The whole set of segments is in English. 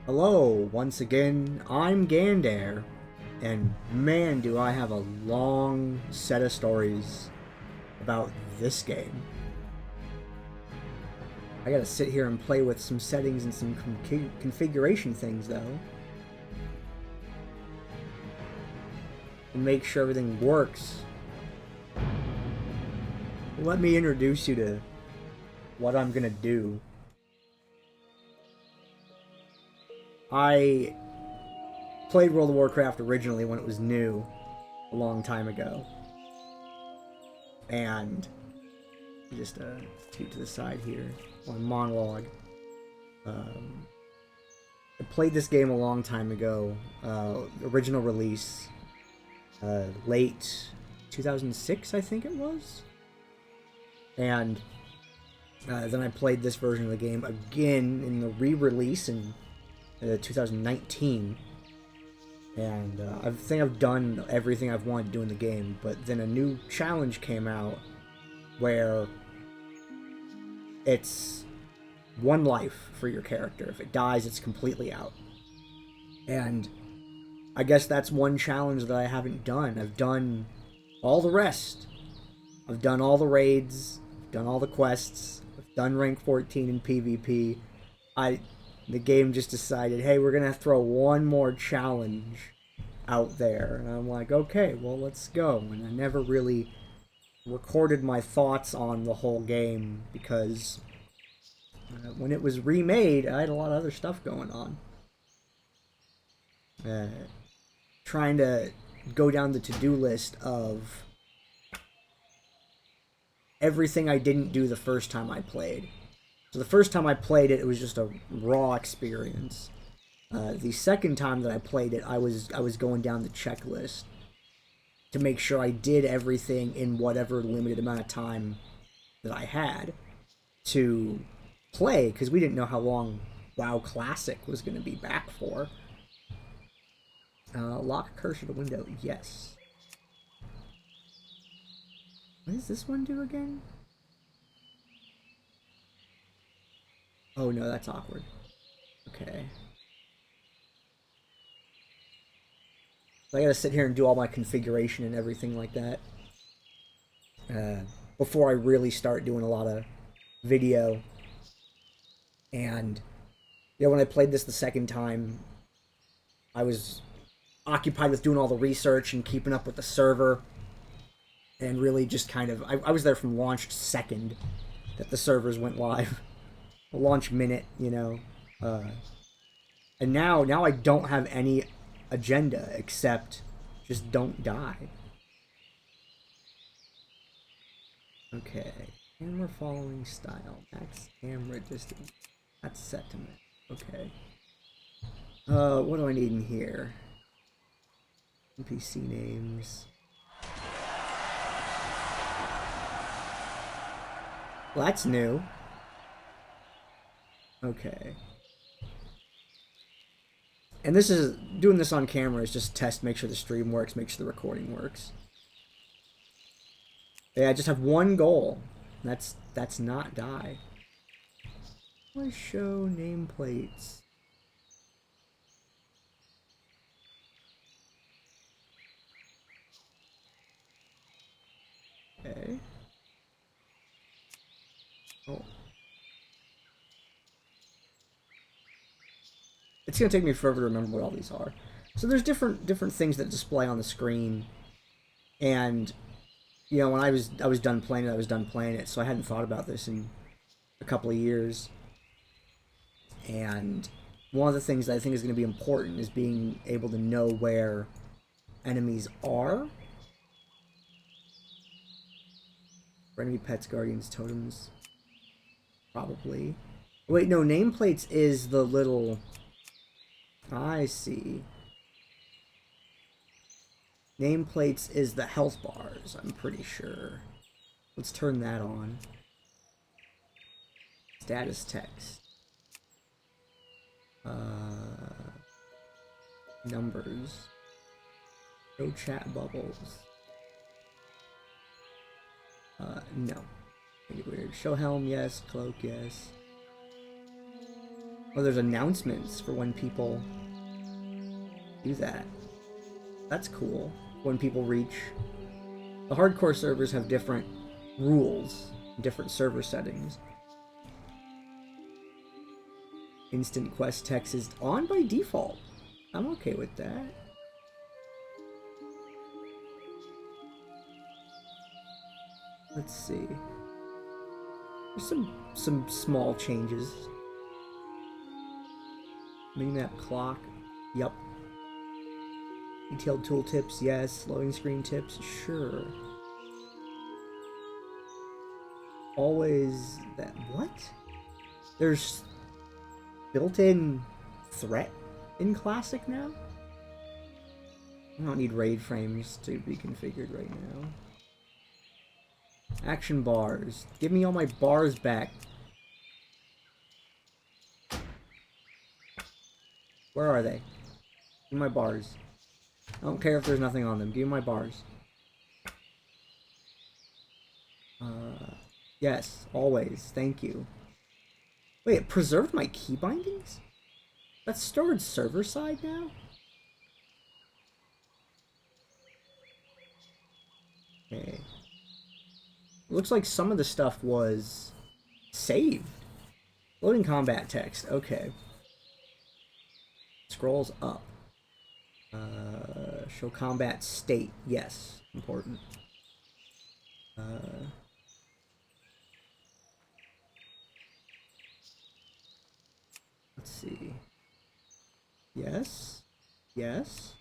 Hello, once again, I'm Gandair, and man do I have a long set of stories about this game. I gotta sit here and play with some settings and some configuration things though, and make sure everything works. Let me introduce you to what I'm gonna do. I played World of Warcraft originally when it was new, a long time ago. And just scoot to the side here on monologue. I played this game a long time ago. Original release, late 2006, I think it was. And then I played this version of the game again in the re-release in 2019. And I think I've done everything I've wanted to do in the game, but then a new challenge came out where it's one life for your character. If it dies, it's completely out. And I guess that's one challenge that I haven't done. I've done all the rest. I've done all the raids, done all the quests, I've done rank 14 in PvP. The game just decided, hey, we're gonna throw one more challenge out there. And I'm like, okay, well, let's go. And I never really recorded my thoughts on the whole game because when it was remade, I had a lot of other stuff going on. Trying to go down the to-do list of everything I didn't do the first time I played. So the first time I played it, it was just a raw experience. The second time that I played it, I was going down the checklist to make sure I did everything in whatever limited amount of time that I had to play, because we didn't know how long WoW Classic was going to be back for. Lock cursor to window, yes. What does this one do again? Oh no, that's awkward. Okay. So I gotta sit here and do all my configuration and everything like that before I really start doing a lot of video. And when I played this the second time, I was occupied with doing all the research and keeping up with the server, and really just kind of I was there from launch second that the servers went live. Launch minute, and now I don't have any agenda except just don't die. Okay, camera following style, max camera distance, that's set to max. Okay. What do I need in here? NPC names. Well, that's new. Okay. And this is doing this on camera is just test, make sure the stream works, make sure the recording works. Yeah, I just have one goal. That's not die. Let's show nameplates. Okay. Oh. It's gonna take me forever to remember what all these are. So there's different things that display on the screen, and when I was done playing it, I was done playing it. So I hadn't thought about this in a couple of years. And one of the things that I think is going to be important is being able to know where enemies are. For enemy pets, guardians, totems, probably. Wait, no, nameplates is the little. I see. Nameplates is the health bars, I'm pretty sure. Let's turn that on. Status text. Numbers. No chat bubbles. No. Pretty weird. Show helm, yes. Cloak, yes. Oh, there's announcements for when people do that. That's cool. When people reach... The hardcore servers have different rules, different server settings. Instant quest text is on by default. I'm okay with that. Let's see. There's some small changes. Minimap clock. Yup. Detailed tooltips, yes. Loading screen tips, sure. Always that. What? There's built-in threat in Classic now? I don't need raid frames to be configured right now. Action bars. Give me all my bars back. Where are they? Give me my bars. I don't care if there's nothing on them. Give me my bars. Yes, always. Thank you. Wait, it preserved my key bindings? That's stored server side now? Okay. Looks like some of the stuff was saved. Loading combat text. Okay. Scrolls up. Show combat state. Yes. Important. Let's see. Yes. Yes.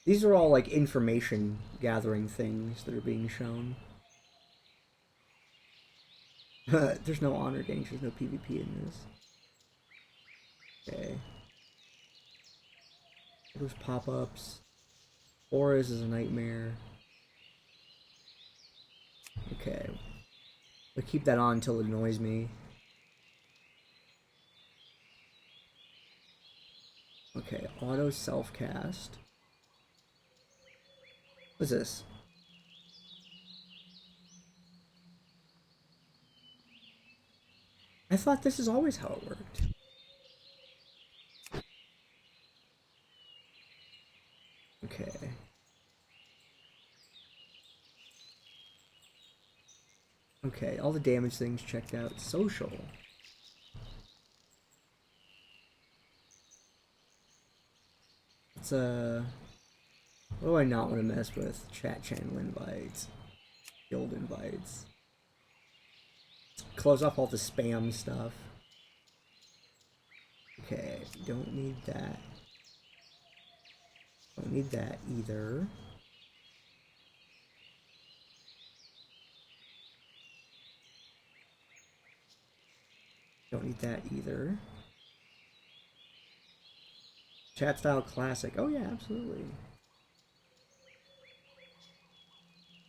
These are all like information gathering things that are being shown. There's no honor games, there's no PvP in this. Okay. Those pop-ups. Auras is a nightmare. Okay. I'll keep that on until it annoys me. Okay, auto self-cast. What's this? I thought this is always how it worked. Okay. Okay, all the damage things checked out. Social. It's what do I not want to mess with? Chat channel invites. Guild invites. Close off all the spam stuff. Okay, don't need that. Don't need that either. Don't need that either. Chat style classic. Oh yeah, absolutely.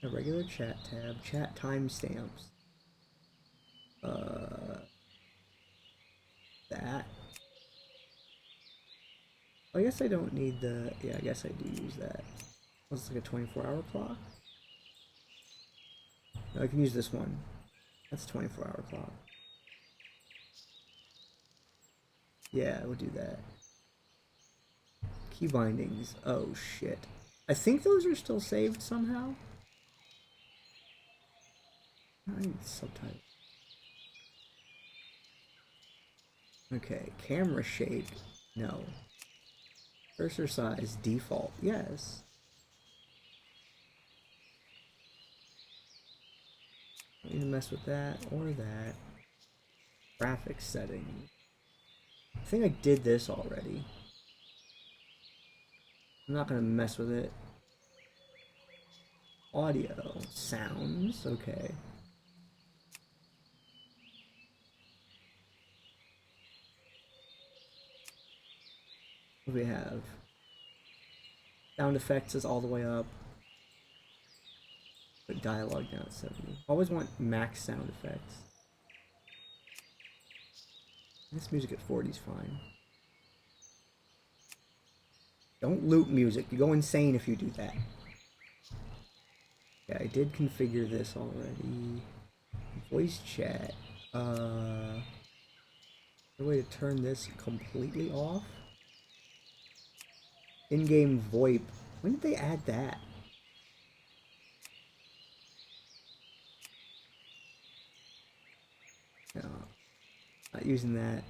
A regular chat tab. Chat timestamps. That. I guess I don't need the... Yeah, I guess I do use that. It's like a 24-hour clock. No, I can use this one. That's 24-hour clock. Yeah, we'll do that. Key bindings. Oh, shit. I think those are still saved somehow. I need subtitles. Okay, camera shake. No. Cursor size, default. Yes. Don't need to mess with that or that. Graphics settings. I think I did this already. I'm not gonna mess with it. Audio. Sounds. Okay. What do we have? Sound effects is all the way up. But dialogue down at 70. Always want max sound effects. This music at 40 is fine. Don't loop music. You go insane if you do that. Yeah, I did configure this already. Voice chat. A way to turn this completely off? In-game VoIP. When did they add that? No. Not using that.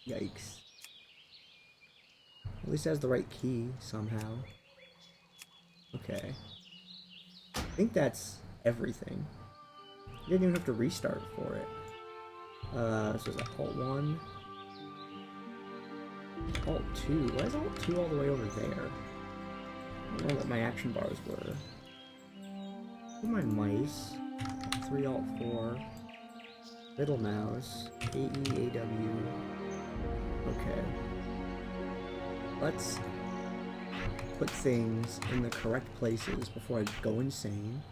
Yikes. At least it has the right key somehow. Okay. I think that's everything. You didn't even have to restart for it. So is that Alt 1? Alt 2? Why is Alt 2 all the way over there? I don't know what my action bars were. My mice. 3 Alt 4. Middle mouse. AE, AW. Okay. Let's put things in the correct places before I go insane.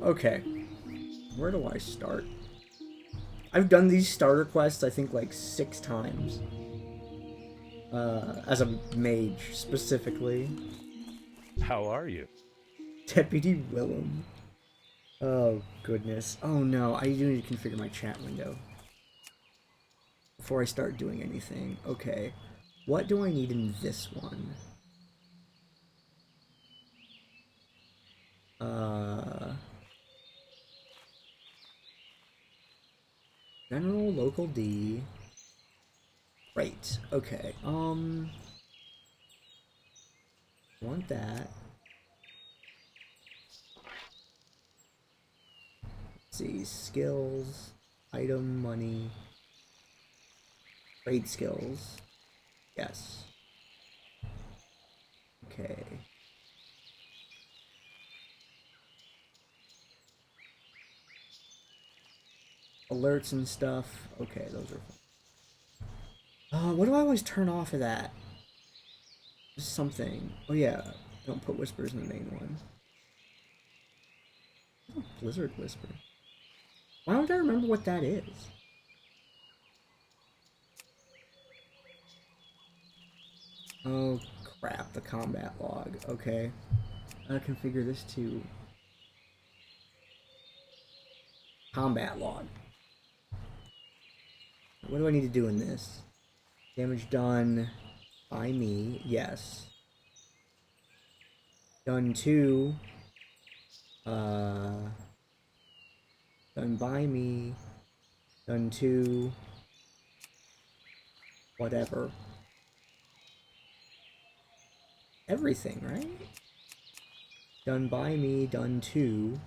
Okay. Where do I start? I've done these starter quests, I think, like 6 times. As a mage, specifically. How are you? Deputy Willem. Oh, goodness. Oh, no. I do need to configure my chat window before I start doing anything. Okay. What do I need in this one? General, local D. Right. Okay. Want that. Let's see. Skills. Item, money. Trade skills. Yes. Okay. Alerts and stuff. Okay, those are fun. What do I always turn off of that? Something. Oh yeah, don't put whispers in the main one. Oh, Blizzard Whisper. Why don't I remember what that is? Oh crap, the combat log. Okay. I configure this to combat log. What do I need to do in this? Damage done by me, yes. Done to done by me, done to whatever. Everything, right? Done by me, done to.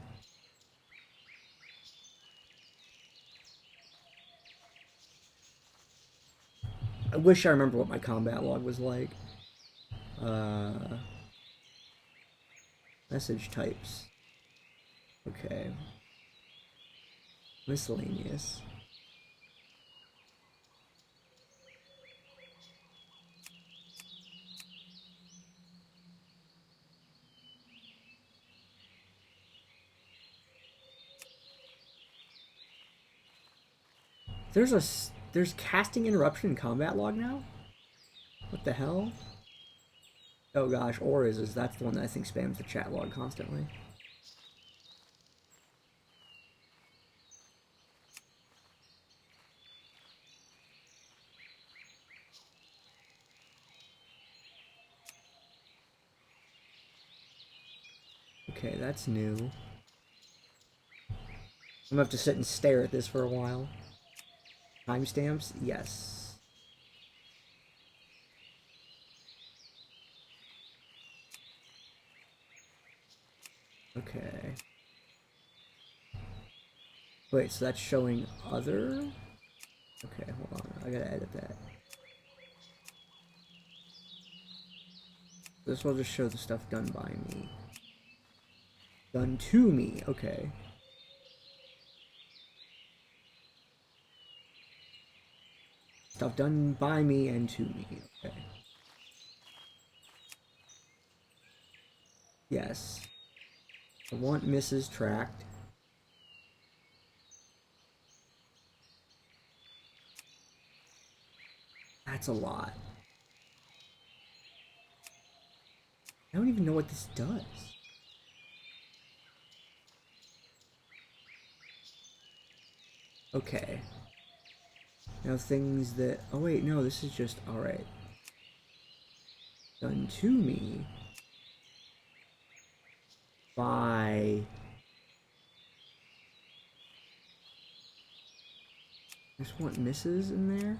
I wish I remember what my combat log was like. Message types. Okay. Miscellaneous. There's casting interruption in combat log now? What the hell? Oh gosh, is that's the one that I think spams the chat log constantly. Okay, that's new. I'm gonna have to sit and stare at this for a while. Timestamps? Yes. Okay. Wait, so that's showing other? Okay, hold on. I gotta edit that. This will just show the stuff done by me. Done to me, okay. Stuff done by me and to me, okay. Yes. I want Mrs. tracked. That's a lot. I don't even know what this does. Okay. Now things that... Oh wait, no, this is just... Alright. Done to me by... I just want misses in there.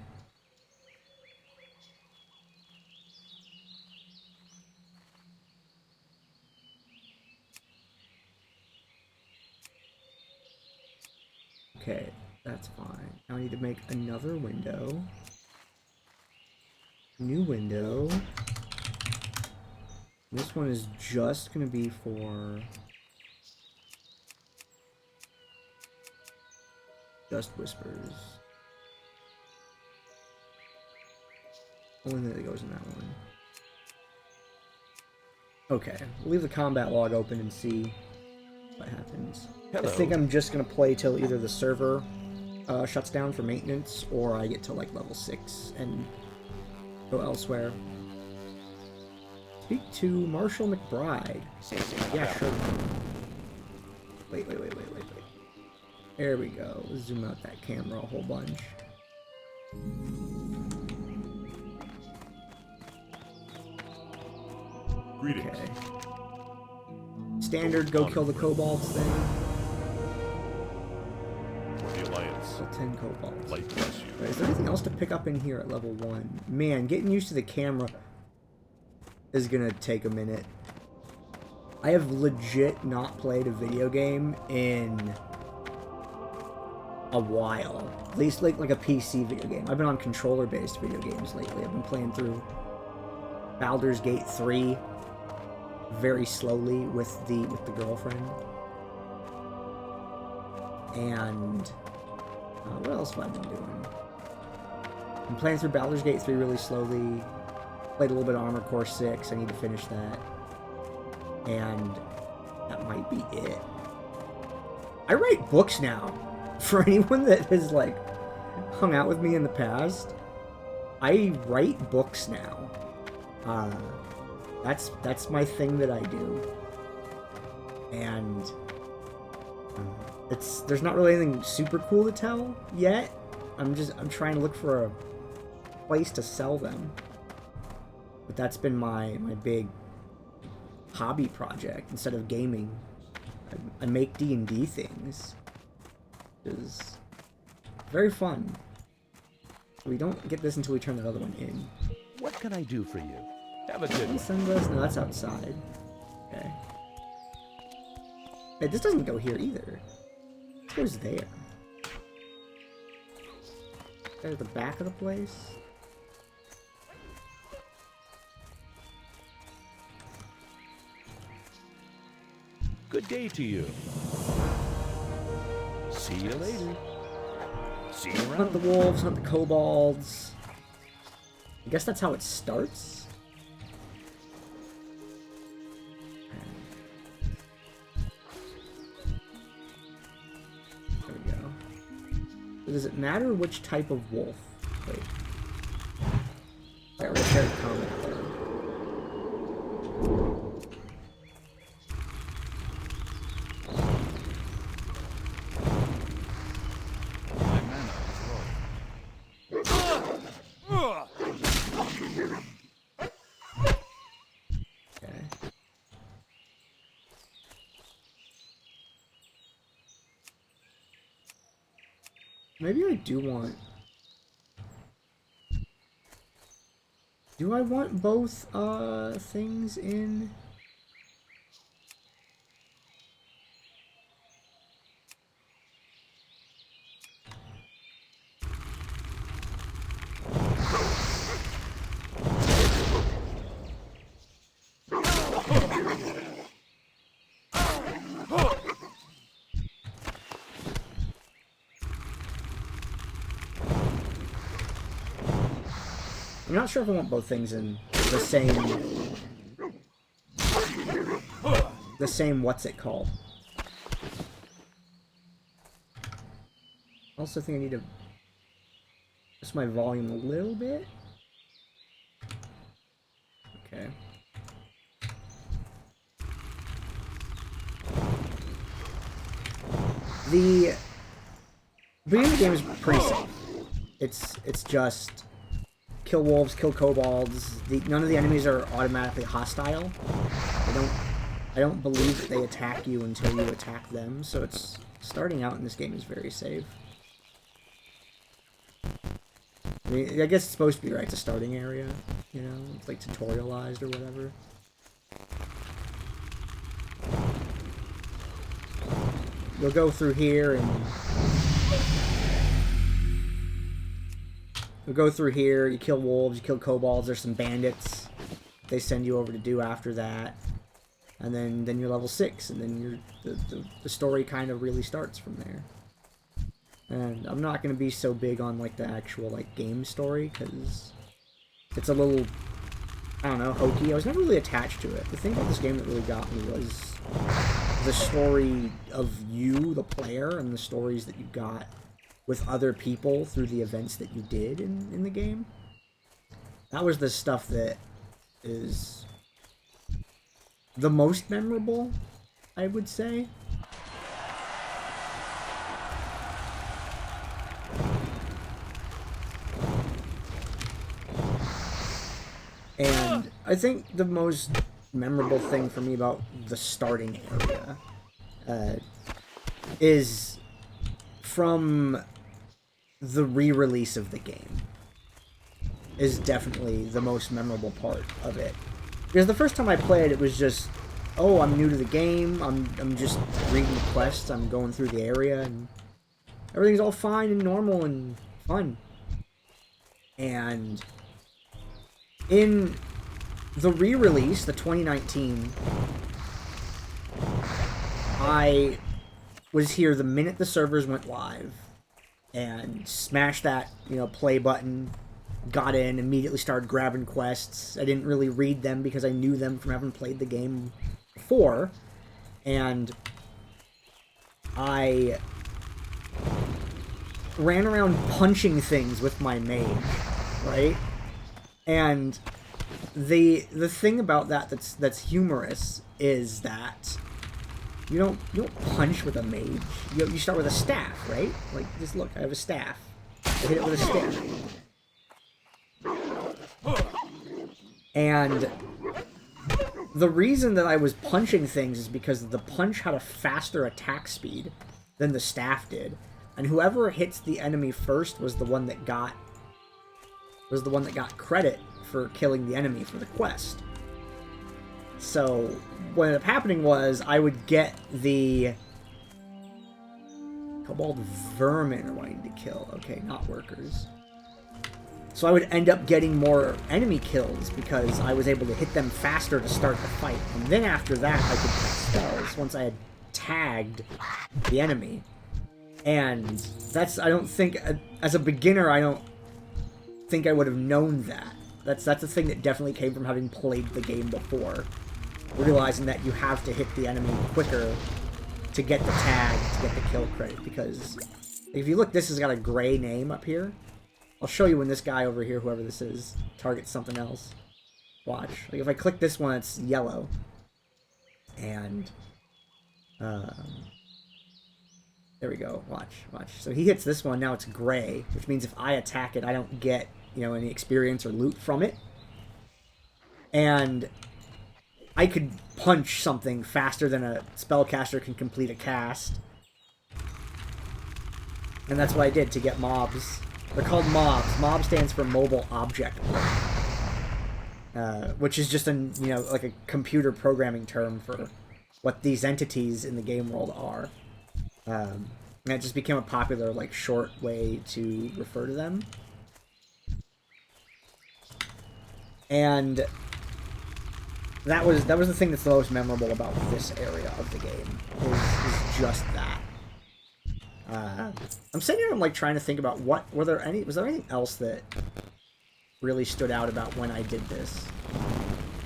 Okay, that's fine. Now I need to make another window. New window. This one is just gonna be for just whispers. Only thing that goes in that one. Okay, we'll leave the combat log open and see what happens. Hello. I think I'm just gonna play till either the server shuts down for maintenance, or I get to like level 6 and go elsewhere. Speak to Marshall McBride. Yeah, sure. Wait. There we go. Zoom out that camera a whole bunch. Greetings. Okay. Standard go kill the kobolds thing. For the Alliance. Kill 10 kobolds. Light bless you. Right, is there anything else to pick up in here at level 1? Man, getting used to the camera is gonna take a minute. I have legit not played a video game in a while. At least like a PC video game. I've been on controller-based video games lately. I've been playing through Baldur's Gate 3 very slowly with the girlfriend. And what else have I been doing? I'm playing through Baldur's Gate 3 really slowly. Played a little bit of Armored Core 6. I need to finish that. And that might be it. I write books now. For anyone that has, like, hung out with me in the past, I write books now. That's my thing that I do. And there's not really anything super cool to tell yet. I'm trying to look for a place to sell them. But that's been my big hobby project instead of gaming. I make D&D things. Which is very fun. We don't get this until we turn the other one in. What can I do for you? Have a good one. Sunglass? No, that's outside. Okay. Hey, this doesn't go here either. It goes there. There's the back of the place. Good day to you. See you later. See you Hunt around. the wolves, hunt the kobolds. I guess that's how it starts. There we go. So does it matter which type of wolf? Wait. Alright, we're gonna carry combat there. Maybe I do want... Do I want both, things in? I'm not sure if I want both things in the same what's it called. I also think I need to adjust my volume a little bit. Okay. beginning of the game is pretty safe. It's just kill wolves, kill kobolds. None of the enemies are automatically hostile. I don't believe that they attack you until you attack them, so it's starting out in this game is very safe. I mean, I guess it's supposed to be, right? It's a starting area, you know? It's like tutorialized or whatever. You'll go through here and... You'll go through here, you kill wolves, you kill kobolds, there's some bandits they send you over to do after that. And then you're level 6, and then the story kind of really starts from there. And I'm not going to be so big on, like, the actual, like, game story, because it's a little, I don't know, hokey. I was never really attached to it. The thing about this game that really got me was the story of you, the player, and the stories that you got with other people through the events that you did in the game. That was the stuff that is the most memorable, I would say. And I think the most memorable thing for me about the starting area is from the re-release of the game is definitely the most memorable part of it. Because the first time I played, it was just, oh, I'm new to the game, I'm just reading the quests, I'm going through the area, and everything's all fine and normal and fun. And in the re-release, the 2019, I was here the minute the servers went live, and smashed that, you know, play button, got in, immediately started grabbing quests. I didn't really read them because I knew them from having played the game before, and I ran around punching things with my mage, right? And the thing about that that's humorous is that you don't punch with a mage. You start with a staff, right? Like, just look, I have a staff. I hit it with a staff. And the reason that I was punching things is because the punch had a faster attack speed than the staff did. And whoever hits the enemy first was the one that got credit for killing the enemy for the quest. So what ended up happening was I would get the kobold vermin are wanting to kill. Okay, not workers. So I would end up getting more enemy kills because I was able to hit them faster to start the fight. And then after that, I could cast spells once I had tagged the enemy. And that's, I don't think, as a beginner, I don't think I would have known that. That's a thing that definitely came from having played the game before. Realizing that you have to hit the enemy quicker to get the tag, to get the kill credit. Because if you look, this has got a gray name up here. I'll show you when this guy over here, whoever this is, targets something else. Watch. Like, if I click this one, it's yellow. And, there we go. Watch. So he hits this one, now it's gray, which means if I attack it, I don't get, you know, any experience or loot from it. And I could punch something faster than a spellcaster can complete a cast. And that's what I did to get mobs. They're called mobs. Mob stands for mobile object, which is just like a computer programming term for what these entities in the game world are. And it just became a popular, like, short way to refer to them. And that was the thing that's the most memorable about this area of the game, is just that. I'm sitting here and, like, trying to think about was there anything else that really stood out about when I did this?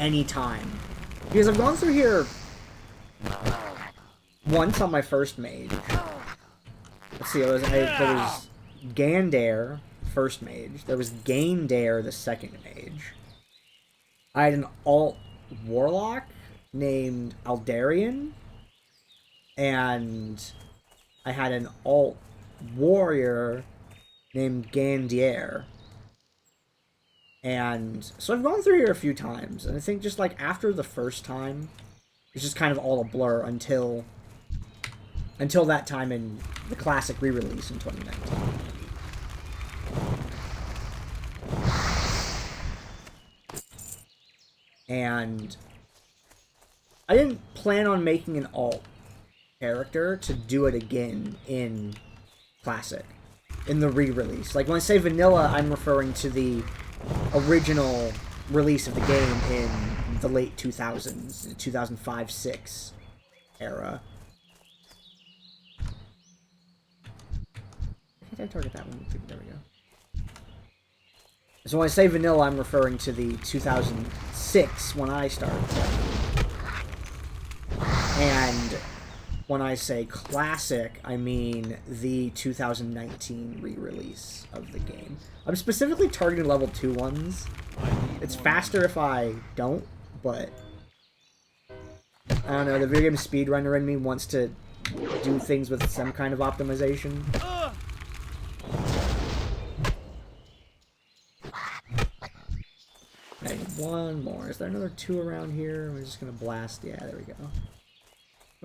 Any time. Because I've gone through here once on my first mage. Let's see, there was Gandair, first mage. There was Gandair, the second mage. I had an alt warlock named Aldarian, and I had an alt warrior named Gandair. And so I've gone through here a few times, and I think just like after the first time, it's just kind of all a blur until that time in the classic re-release in 2019. And I didn't plan on making an alt character to do it again in classic, in the re-release. Like when I say vanilla, I'm referring to the original release of the game in the late 2000s, 2005-06 era. Can't I target that one? There we go. So when I say vanilla, I'm referring to the 2006 when I started playing. And when I say classic, I mean the 2019 re-release of the game. I'm specifically targeting level 2 ones. It's faster if I don't, but I don't know, the video game speedrunner in me wants to do things with some kind of optimization. Okay, one more. Is there another 2 around here? We're just gonna blast. Yeah, there we go. How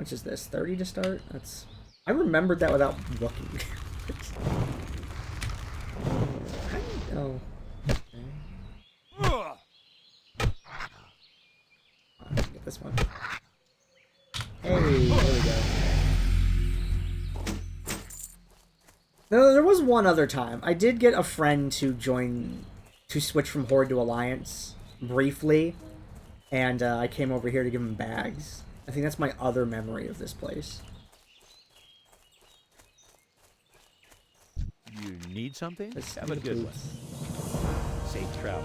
much is this? 30 to start? That's... I remembered that without looking. Oh. Okay. Get this one. Hey, there we go. No, there was one other time. I did get a friend to switch from Horde to Alliance briefly, and I came over here to give him bags. I think that's my other memory of this place. You need something? Let's Have a good one. Safe travels.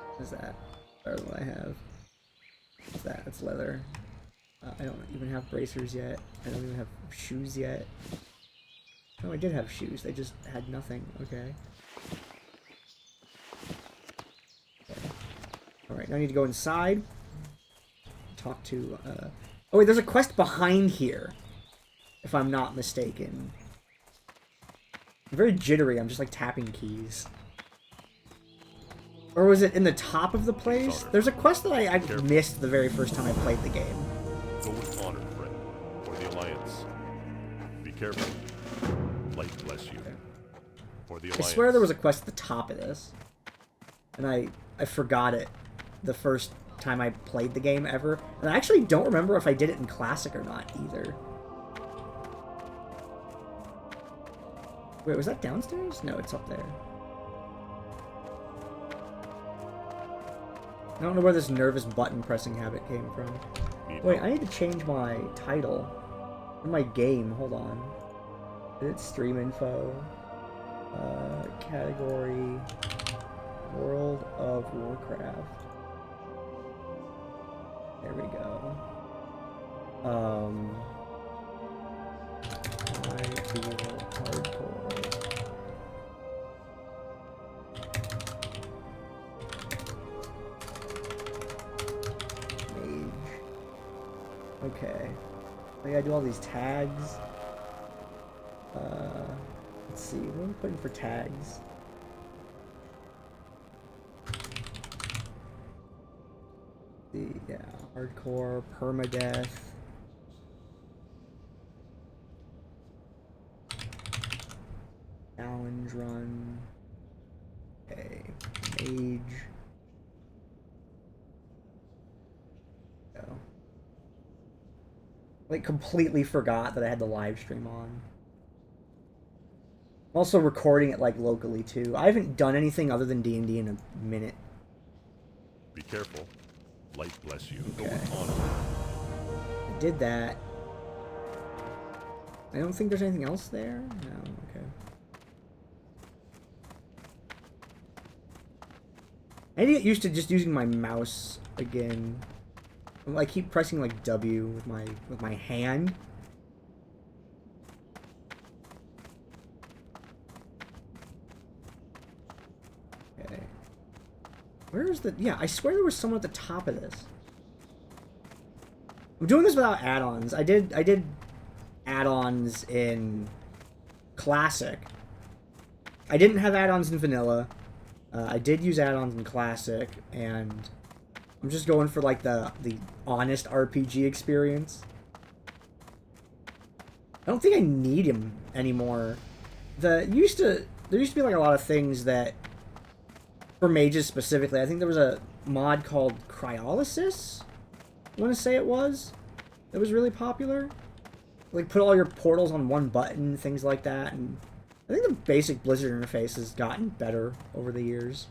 What is that? Better than what I have. What's that? It's leather. I don't even have bracers yet. I don't even have shoes yet. Oh, I did have shoes. They just had nothing. Okay. Alright, now I need to go inside. Talk to, Oh wait, there's a quest behind here. If I'm not mistaken. I'm very jittery, I'm just like tapping keys. Or was it in the top of the place? There's a quest that I missed the very first time I played the game. Go with honor, friend, for the Alliance. Be careful. Light bless you. Okay. For the I Alliance. swear there was a quest at the top of this. And I forgot it the first time I played the game ever. And I actually don't remember if I did it in Classic or not either. Wait, was that downstairs? No, it's up there. I don't know where this nervous button pressing habit came from. Wait, I need to change my title. In my game, hold on. Edit stream info. Category. World of Warcraft. There we go. Hardcore. Mage. Okay. I gotta do all these tags. Let's see, what am I putting for tags? Yeah, hardcore, permadeath. Challenge run. Okay, mage. Go. Like completely forgot that I had the live stream on. I'm also recording it like locally too. I haven't done anything other than D&D in a minute. Be careful. Light bless you. Okay. Go with honor. I did that. I don't think there's anything else there. No, okay. I need to get used to just using my mouse again. I keep pressing like W with my hand. Okay. Where is the... Yeah, I swear there was someone at the top of this. I'm doing this without add-ons. I did add-ons in Classic. I didn't have add-ons in Vanilla. I did use add-ons in Classic, and I'm just going for like the honest RPG experience. I don't think I need him anymore. There used to be like a lot of things that, for mages specifically, I think there was a mod called Cryolysis, I want to say it was, that was really popular. Like, put all your portals on one button, things like that, and I think the basic Blizzard interface has gotten better over the years.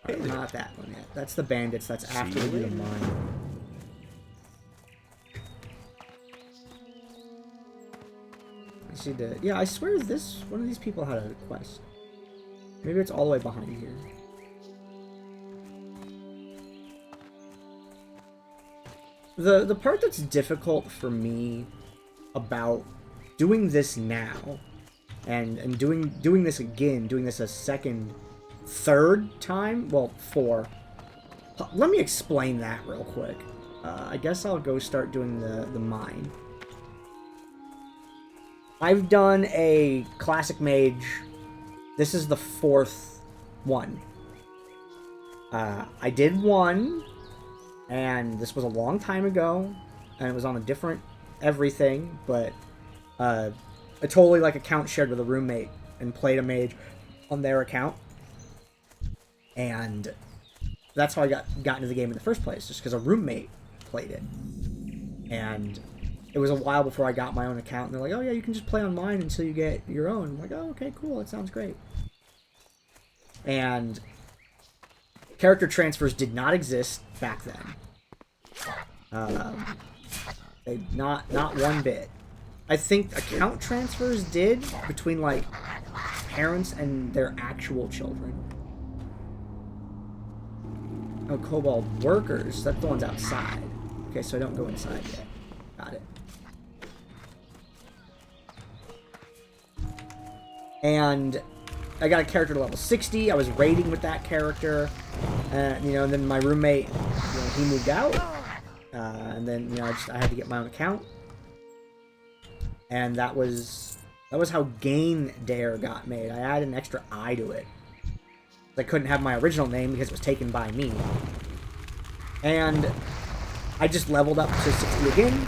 Okay, not that one yet. That's the bandits. That's after we do the mine. I see the... Yeah, I swear this... One of these people had a quest. Maybe it's all the way behind here. The part that's difficult for me about doing this now and doing this again, doing this a second, third time, well, four. Let me explain that real quick. I guess I'll go start doing the mine. I've done a classic mage. This is the fourth one. I did one, and this was a long time ago, and it was on a different everything, but I totally like account shared with a roommate and played a mage on their account, and that's how I got into the game in the first place, just because a roommate played it. And it was a while before I got my own account, and they're like, oh yeah, you can just play on mine until you get your own. I'm like, oh, okay, cool, that sounds great. And character transfers did not exist back then. Not one bit. I think account transfers did between, like, parents and their actual children. Oh, Kobold workers. That's the ones outside. Okay, so I don't go inside yet. Got it. And I got a character to level 60. I was raiding with that character. You know, and then my roommate, you know, he moved out. And then, you know, I had to get my own account. And that was how Gandair got made. I added an extra I to it. I couldn't have my original name because it was taken by me. And I just leveled up to 60 again.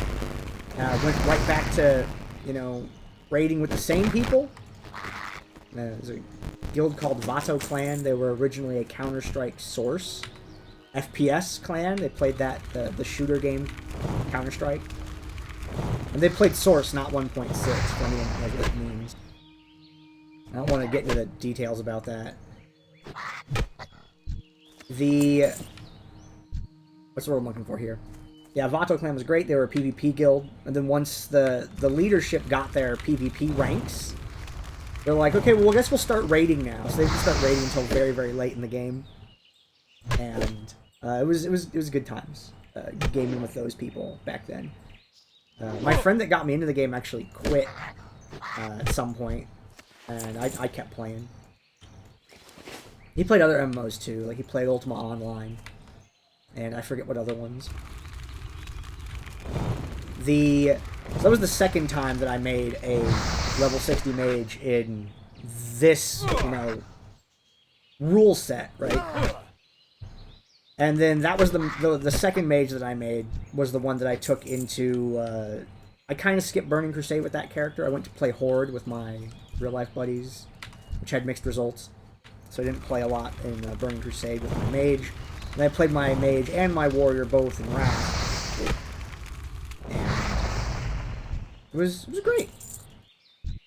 Went right back to, you know, raiding with the same people. There's a guild called Vato Clan. They were originally a Counter-Strike Source FPS clan. They played that, the shooter game, Counter-Strike. And they played Source, not 1.6, for anyone who knows what it means. I don't want to get into the details about that. What's the word I'm looking for here? Yeah, Vato Clan was great. They were a PvP guild. And then once the leadership got their PvP ranks, they're like, okay, well, I guess we'll start raiding now. So they didn't start raiding until very, very late in the game. And it was good times gaming with those people back then. My friend that got me into the game actually quit at some point, and I kept playing. He played other MMOs too, like he played Ultima Online, and I forget what other ones. So that was the second time that I made a level 60 mage in this, you know, rule set, right? And then that was the second mage that I made was the one that I took into. I kind of skipped Burning Crusade with that character. I went to play Horde with my real life buddies, which had mixed results. So I didn't play a lot in Burning Crusade with my mage. And I played my mage and my warrior both in Wrath. And it was great.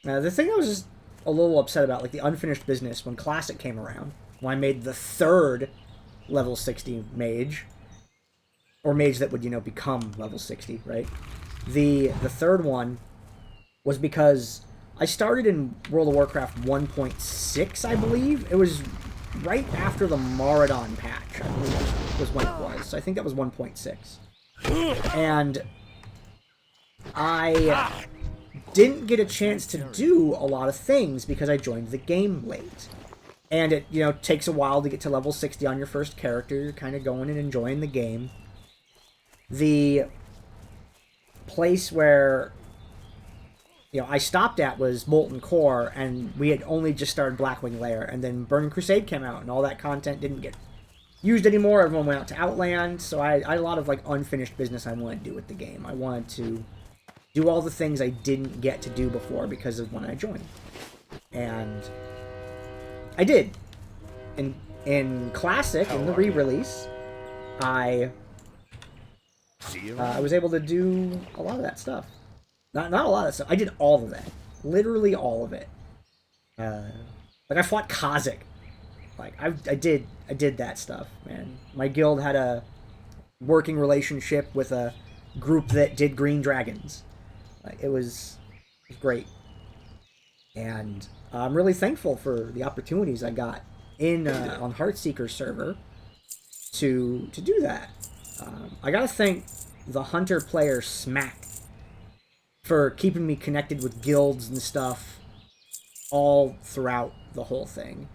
The thing I was just a little upset about, like the unfinished business when Classic came around, when I made the third level 60 mage, or mage that would, you know, become level 60, right? The third one was because I started in World of Warcraft 1.6, I believe. It was right after the Maradon patch, I believe, was when it was. So I think that was 1.6. And I didn't get a chance to do a lot of things because I joined the game late. And it, you know, takes a while to get to level 60 on your first character. You're kind of going and enjoying the game. The place where, you know, I stopped at was Molten Core, and we had only just started Blackwing Lair, and then Burning Crusade came out, and all that content didn't get used anymore. Everyone went out to Outland, so I had a lot of, like, unfinished business I wanted to do with the game. I wanted to do all the things I didn't get to do before because of when I joined. And I did. In Classic, in the re-release, I was able to do a lot of that stuff. Not a lot of stuff. I did all of that. Literally all of it. Like, I fought Kha'Zix. Like, I did that stuff, man. My guild had a working relationship with a group that did green dragons. Like, it was great. And I'm really thankful for the opportunities I got in on Heartseeker's server to do that. I gotta thank the Hunter player Smack for keeping me connected with guilds and stuff all throughout the whole thing.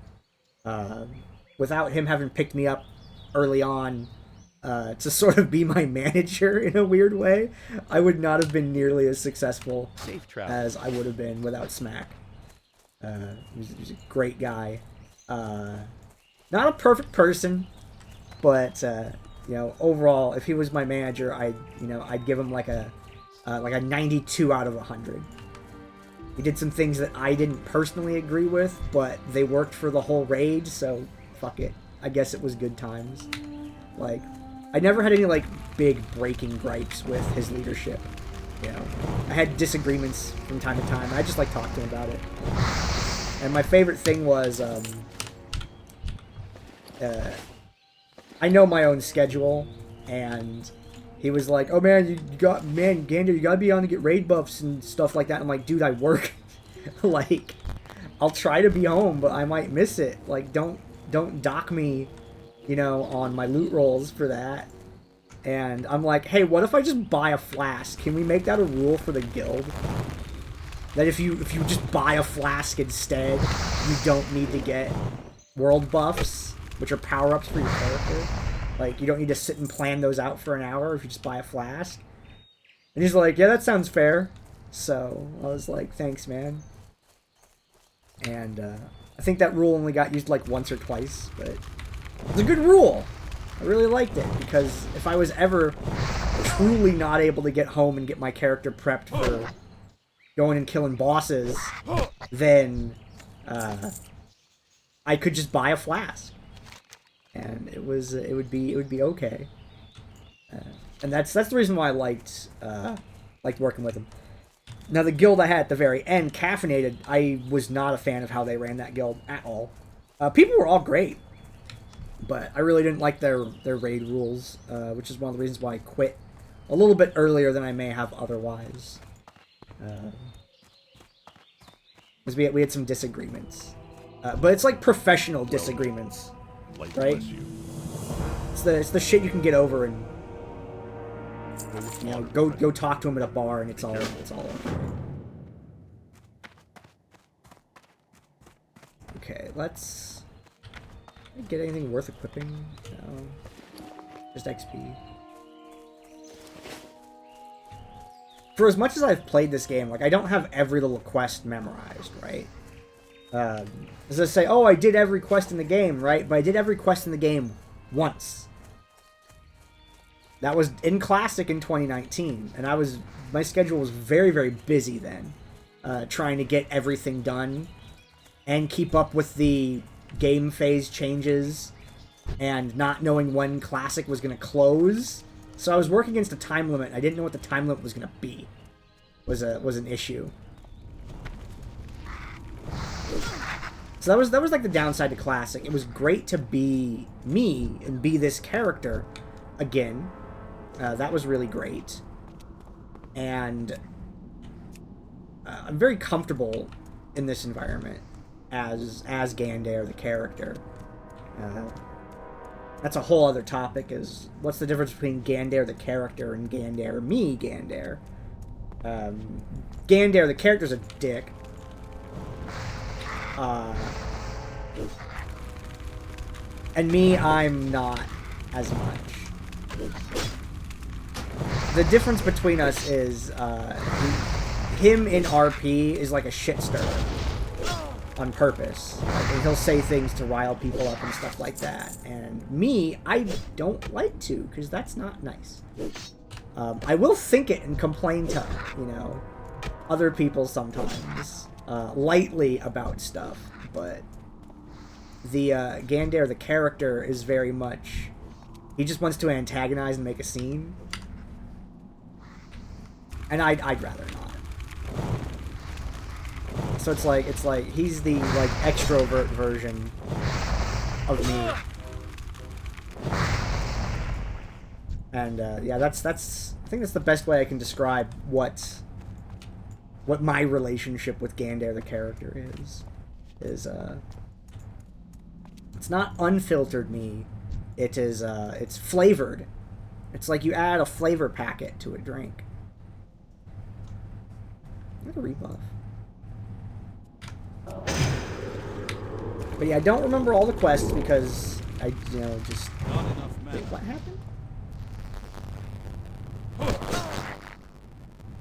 Without him having picked me up early on to sort of be my manager in a weird way, I would not have been nearly as successful as I would have been without Smack. He was a great guy. Not a perfect person, but you know, overall, if he was my manager, I'd give him like a 92 out of 100. He did some things that I didn't personally agree with, but they worked for the whole raid, so fuck it. I guess it was good times. Like, I never had any, like, big breaking gripes with his leadership. You know, I had disagreements from time to time. I just, like, talked to him about it. And my favorite thing was, I know my own schedule, and he was like, oh man, Gandair, you gotta be on to get raid buffs and stuff like that. I'm like, dude, I work. Like, I'll try to be home, but I might miss it. Like, don't dock me, you know, on my loot rolls for that. And I'm like, hey, what if I just buy a flask? Can we make that a rule for the guild? That if you just buy a flask instead, you don't need to get world buffs, which are power-ups for your character. Like, you don't need to sit and plan those out for an hour if you just buy a flask. And he's like, yeah, that sounds fair. So, I was like, thanks, man. And, I think that rule only got used, like, once or twice, but it was a good rule. I really liked it, because if I was ever truly not able to get home and get my character prepped for going and killing bosses, then, I could just buy a flask. And it would be okay. And that's the reason why I liked working with him. Now, the guild I had at the very end, Caffeinated, I was not a fan of how they ran that guild at all. People were all great, but I really didn't like their raid rules, which is one of the reasons why I quit a little bit earlier than I may have otherwise. Because we had some disagreements. But it's like professional disagreements, right? It's the shit you can get over and, you know, go talk to him at a bar and it's all okay. Okay, let's get anything worth equipping. No, just XP. For as much as I've played this game, like, I don't have every little quest memorized, right? As I say, oh, I did every quest in the game, right? But I did every quest in the game once. That was in Classic in 2019, and my schedule was very, very busy then, trying to get everything done and keep up with the game phase changes and not knowing when Classic was going to close. So I was working against a time limit. I didn't know what the time limit was going to be. Was an issue. So that was like the downside to Classic. It was great to be me and be this character again. That was really great. And I'm very comfortable in this environment as Gandair, the character. That's a whole other topic, is what's the difference between Gandair, the character, and Gandair, me, Gandair. Gandair, the character's a dick. And me, I'm not as much. The difference between us is, him in RP is like a shit stirrer. On purpose. Like, he'll say things to rile people up and stuff like that. And me, I don't like to, because that's not nice. I will think it and complain to, you know, other people sometimes, lightly about stuff, but the, Gandair, the character, is very much, he just wants to antagonize and make a scene. And I'd rather not. So it's like he's the like extrovert version of me, and yeah, that's I think that's the best way I can describe what my relationship with Gandair the character is it's not unfiltered me, it is it's flavored. It's like you add a flavor packet to a drink. What a rebuff. But yeah, I don't remember all the quests because I, you know, just... Wait, what happened?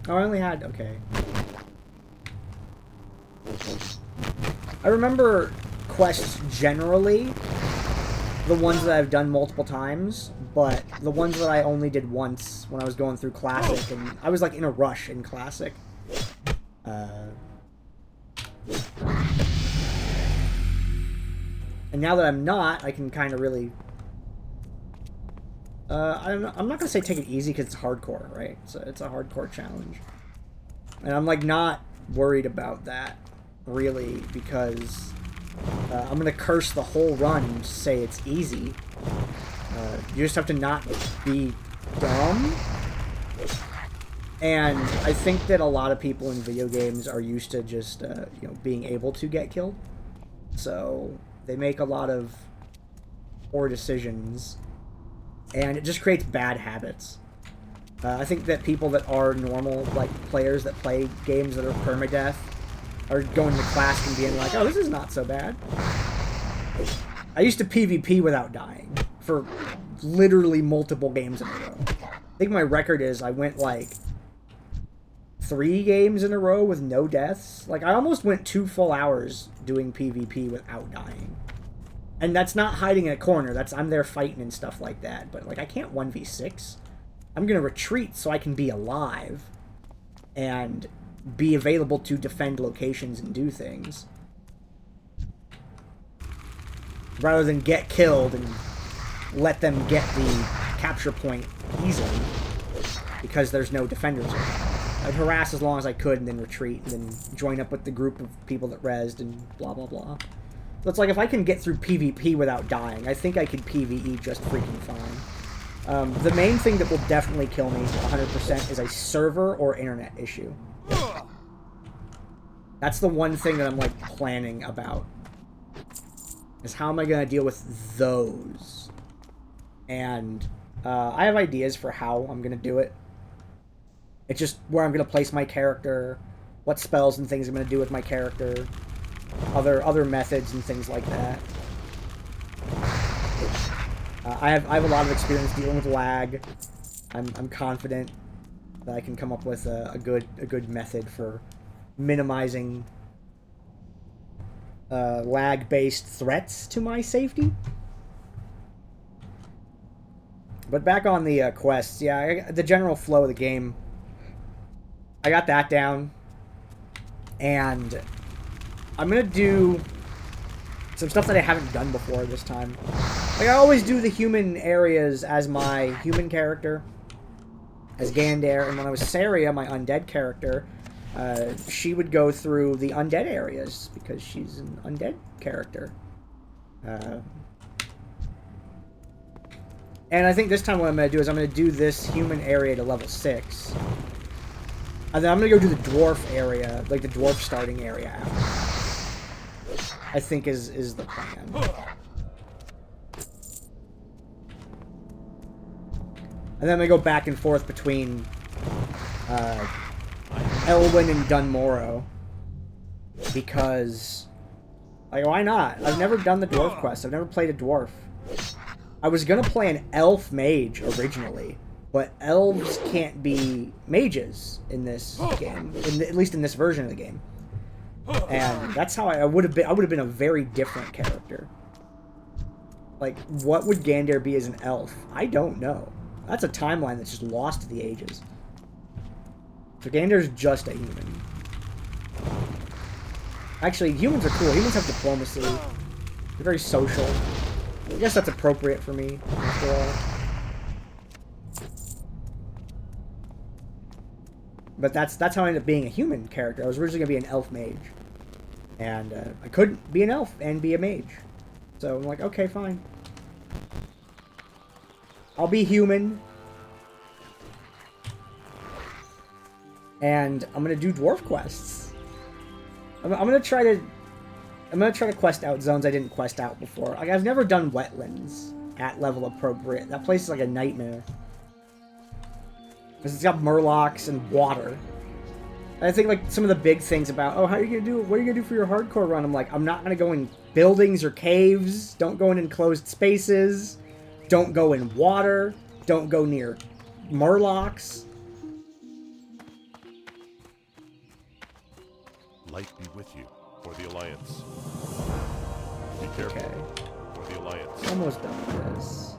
Oh, I only had... Okay. I remember quests generally, the ones that I've done multiple times, but the ones that I only did once when I was going through Classic, and I was like in a rush in Classic. And now that I'm not, I can kind of really... I'm not going to say take it easy because it's hardcore, right? So it's a hardcore challenge. And I'm, like, not worried about that, really, because I'm going to curse the whole run and say it's easy. You just have to not be dumb. And I think that a lot of people in video games are used to just, you know, being able to get killed. So... they make a lot of poor decisions, and it just creates bad habits. I think that people that are normal, like, players that play games that are permadeath are going to class and being like, oh, this is not so bad. I used to PvP without dying for literally multiple games in a row. I think my record is I went, like, 3 games in a row with no deaths. Like, I almost went 2 full hours doing PvP without dying. And that's not hiding in a corner. That's I'm there fighting and stuff like that. But, like, I can't 1v6. I'm going to retreat so I can be alive and be available to defend locations and do things. Rather than get killed and let them get the capture point easily because there's no defenders around. I'd harass as long as I could and then retreat and then join up with the group of people that rezzed and blah blah blah. So it's like if I can get through PvP without dying, I think I could PvE just freaking fine. The main thing that will definitely kill me 100% is a server or internet issue. That's the one thing that I'm like planning about. Is how am I going to deal with those? And I have ideas for how I'm going to do it. It's just where I'm going to place my character, what spells and things I'm going to do with my character, other methods and things like that. I have a lot of experience dealing with lag. I'm confident that I can come up with a good method for minimizing lag-based threats to my safety. But back on the quests, yeah, the general flow of the game, I got that down, and I'm gonna do some stuff that I haven't done before this time. Like, I always do the human areas as my human character, as Gandair, and when I was Saria, my undead character, she would go through the undead areas, because she's an undead character. And I think this time what I'm going to do is I'm going to do this human area to level 6. And then I'm going to go do the dwarf area, like the dwarf starting area after. I think is the plan. And then I'm going to go back and forth between Elwyn and Dunmorrow. Because, like, why not? I've never done the dwarf quest. I've never played a dwarf. I was gonna play an elf mage originally, but elves can't be mages in this game, at least in this version of the game. And that's how I would have been. I would have been a very different character. Like, what would Gandair be as an elf? I don't know. That's a timeline that's just lost to the ages. So Gandair's just a human. Actually, humans are cool. Humans have diplomacy. They're very social. I guess that's appropriate for me, after all. But that's how I ended up being a human character. I was originally going to be an elf mage. And I couldn't be an elf and be a mage. So I'm like, okay, fine. I'll be human. And I'm going to do dwarf quests. I'm going to try to quest out zones I didn't quest out before. Like, I've never done wetlands at level appropriate. That place is like a nightmare. Because it's got murlocs and water. And I think, like, some of the big things about, oh, how are you going to do, what are you going to do for your hardcore run? I'm like, I'm not going to go in buildings or caves. Don't go in enclosed spaces. Don't go in water. Don't go near murlocs. Light be with you, for the Alliance. Be careful, Okay. for the Alliance. Almost done with this.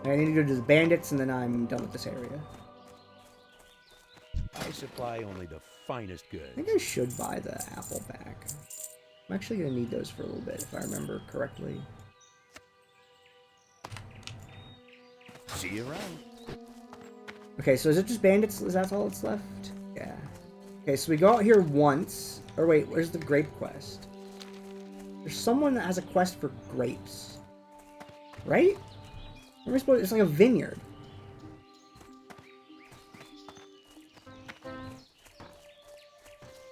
I need to go to the bandits, and then I'm done with this area. I supply only the finest I goods. think I should buy the apple back. I'm actually going to need those for a little bit, if I remember correctly. See you around. Okay, so is it just bandits? Is that all that's left? Yeah. Okay, so we go out here once. Or wait, where's the grape quest? There's someone that has a quest for grapes. Right? Where am I supposed? It's like a vineyard.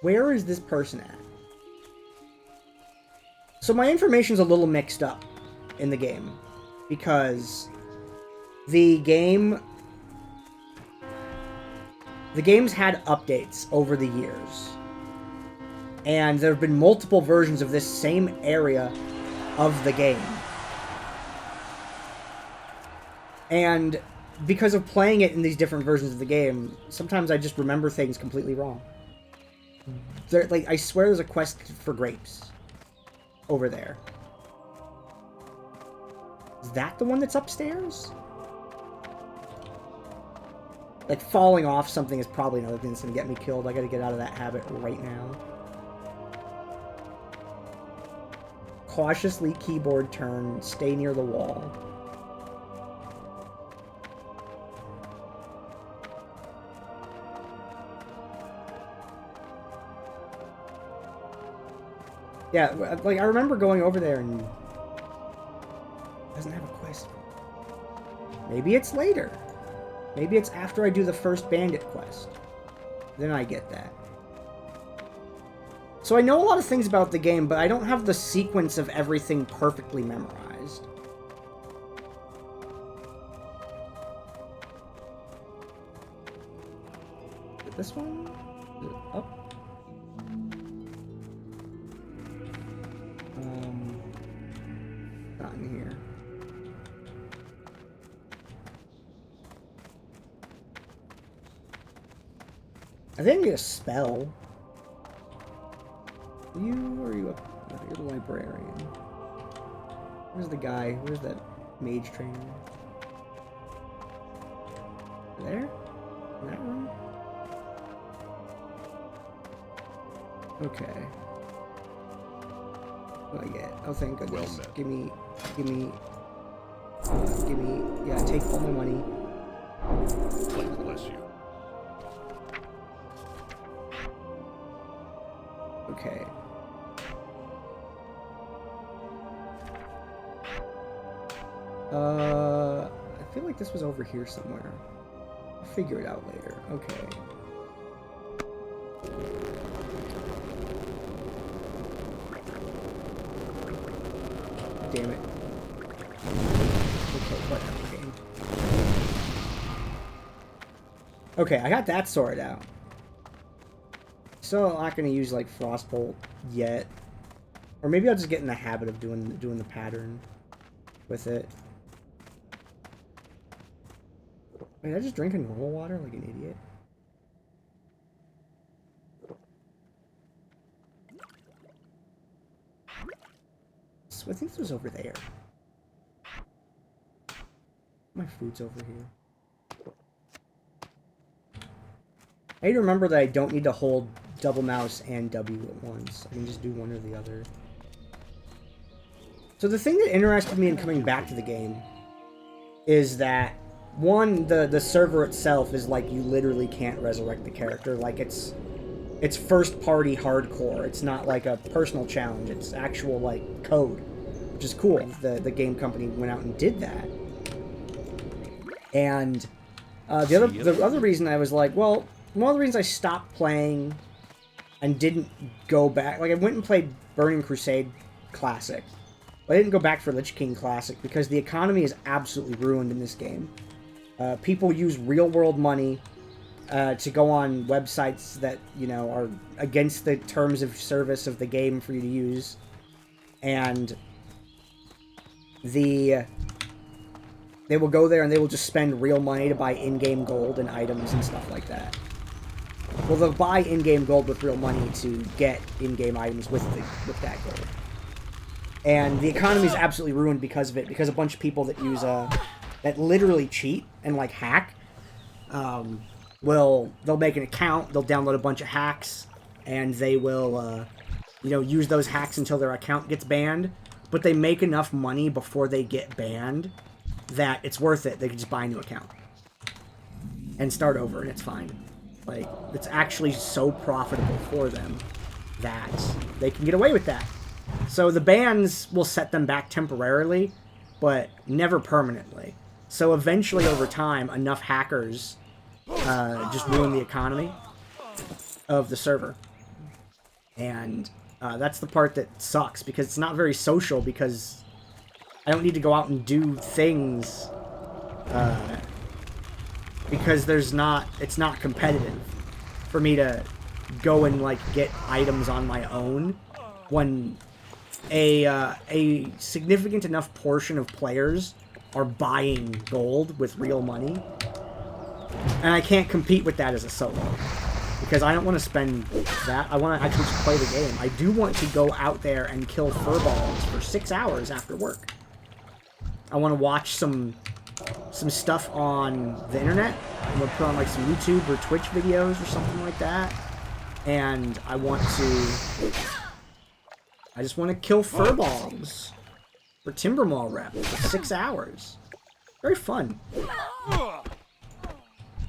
Where is this person at? So my information's a little mixed up in the game. Because the game's had updates over the years. And there have been multiple versions of this same area of the game. And because of playing it in these different versions of the game, sometimes I just remember things completely wrong. Like, I swear there's a quest for grapes over there. Is that the one that's upstairs? Like, falling off something is probably another thing that's going to get me killed. I got to get out of that habit right now. Cautiously keyboard turn. Stay near the wall. Yeah, like, I remember going over there and... it doesn't have a quest. Maybe it's later. Maybe it's after I do the first bandit quest. Then I get that. So I know a lot of things about the game, but I don't have the sequence of everything perfectly memorized. Is it this one? Is it up? Not in here. I think I need a spell. You, or are you up? You're the librarian. Where's the guy? Where's that mage trainer? There? In that room? Okay. What do I get? Oh, thank goodness. Well met. Give me, yeah, take all my money. Light bless you. Okay. I feel like this was over here somewhere. I'll figure it out later. Okay. Damn it. Okay, whatever, game. Okay, I got that sorted out. Still not gonna use like Frostbolt yet, or maybe I'll just get in the habit of doing the pattern with it. Wait, I just drink normal water like an idiot. So I think this was over there. My food's over here. I need to remember that I don't need to hold double mouse and W at once. I can just do one or the other. So the thing that interested me in coming back to the game is that, one, the server itself is like you literally can't resurrect the character. Like it's first party hardcore. It's not like a personal challenge. It's actual like code, which is cool. The game company went out and did that. And the other reason I was like, well, one of the reasons I stopped playing and didn't go back, like I went and played Burning Crusade Classic, but I didn't go back for Lich King Classic because the economy is absolutely ruined in this game. People use real-world money to go on websites that, you know, are against the terms of service of the game for you to use, and they will go there and they will just spend real money to buy in-game gold and items and stuff like that. Well, they'll buy in-game gold with real money to get in-game items with that gold. And the economy is absolutely ruined because of it, because a bunch of people that use that literally cheat and like hack, they'll make an account, they'll download a bunch of hacks, and they will you know, use those hacks until their account gets banned. But they make enough money before they get banned that it's worth it. They can just buy a new account and start over, and it's fine. Like, it's actually so profitable for them that they can get away with that. So the bans will set them back temporarily, but never permanently. So eventually, over time, enough hackers just ruin the economy of the server. And that's the part that sucks, because it's not very social, because I don't need to go out and do things because it's not competitive for me to go and like get items on my own when a significant enough portion of players are buying gold with real money, and I can't compete with that as a solo. Because I don't want to spend that. I want to actually just play the game. I do want to go out there and kill furballs for 6 hours after work. I want to watch some stuff on the internet. I'm going to put on like some YouTube or Twitch videos or something like that. And I just want to kill furballs for Timbermaw rep for 6 hours. Very fun.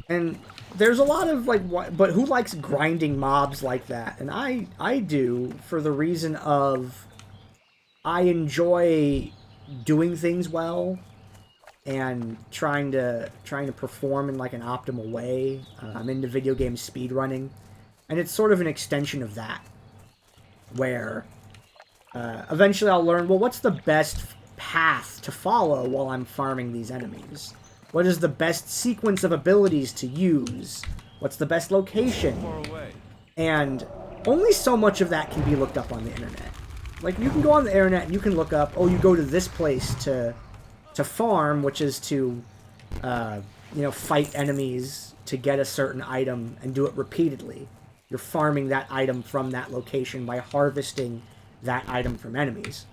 And there's a lot of, like, but who likes grinding mobs like that? And I do, for the reason of I enjoy doing things well and trying to perform in, like, an optimal way. I'm into video game speedrunning, and it's sort of an extension of that, where eventually I'll learn, well, what's the best path to follow while I'm farming these enemies? What is the best sequence of abilities to use? What's the best location? And only so much of that can be looked up on the internet. Like, you can go on the internet and you can look up, oh, you go to this place to farm, which is to, you know, fight enemies to get a certain item and do it repeatedly. You're farming that item from that location by harvesting that item from enemies.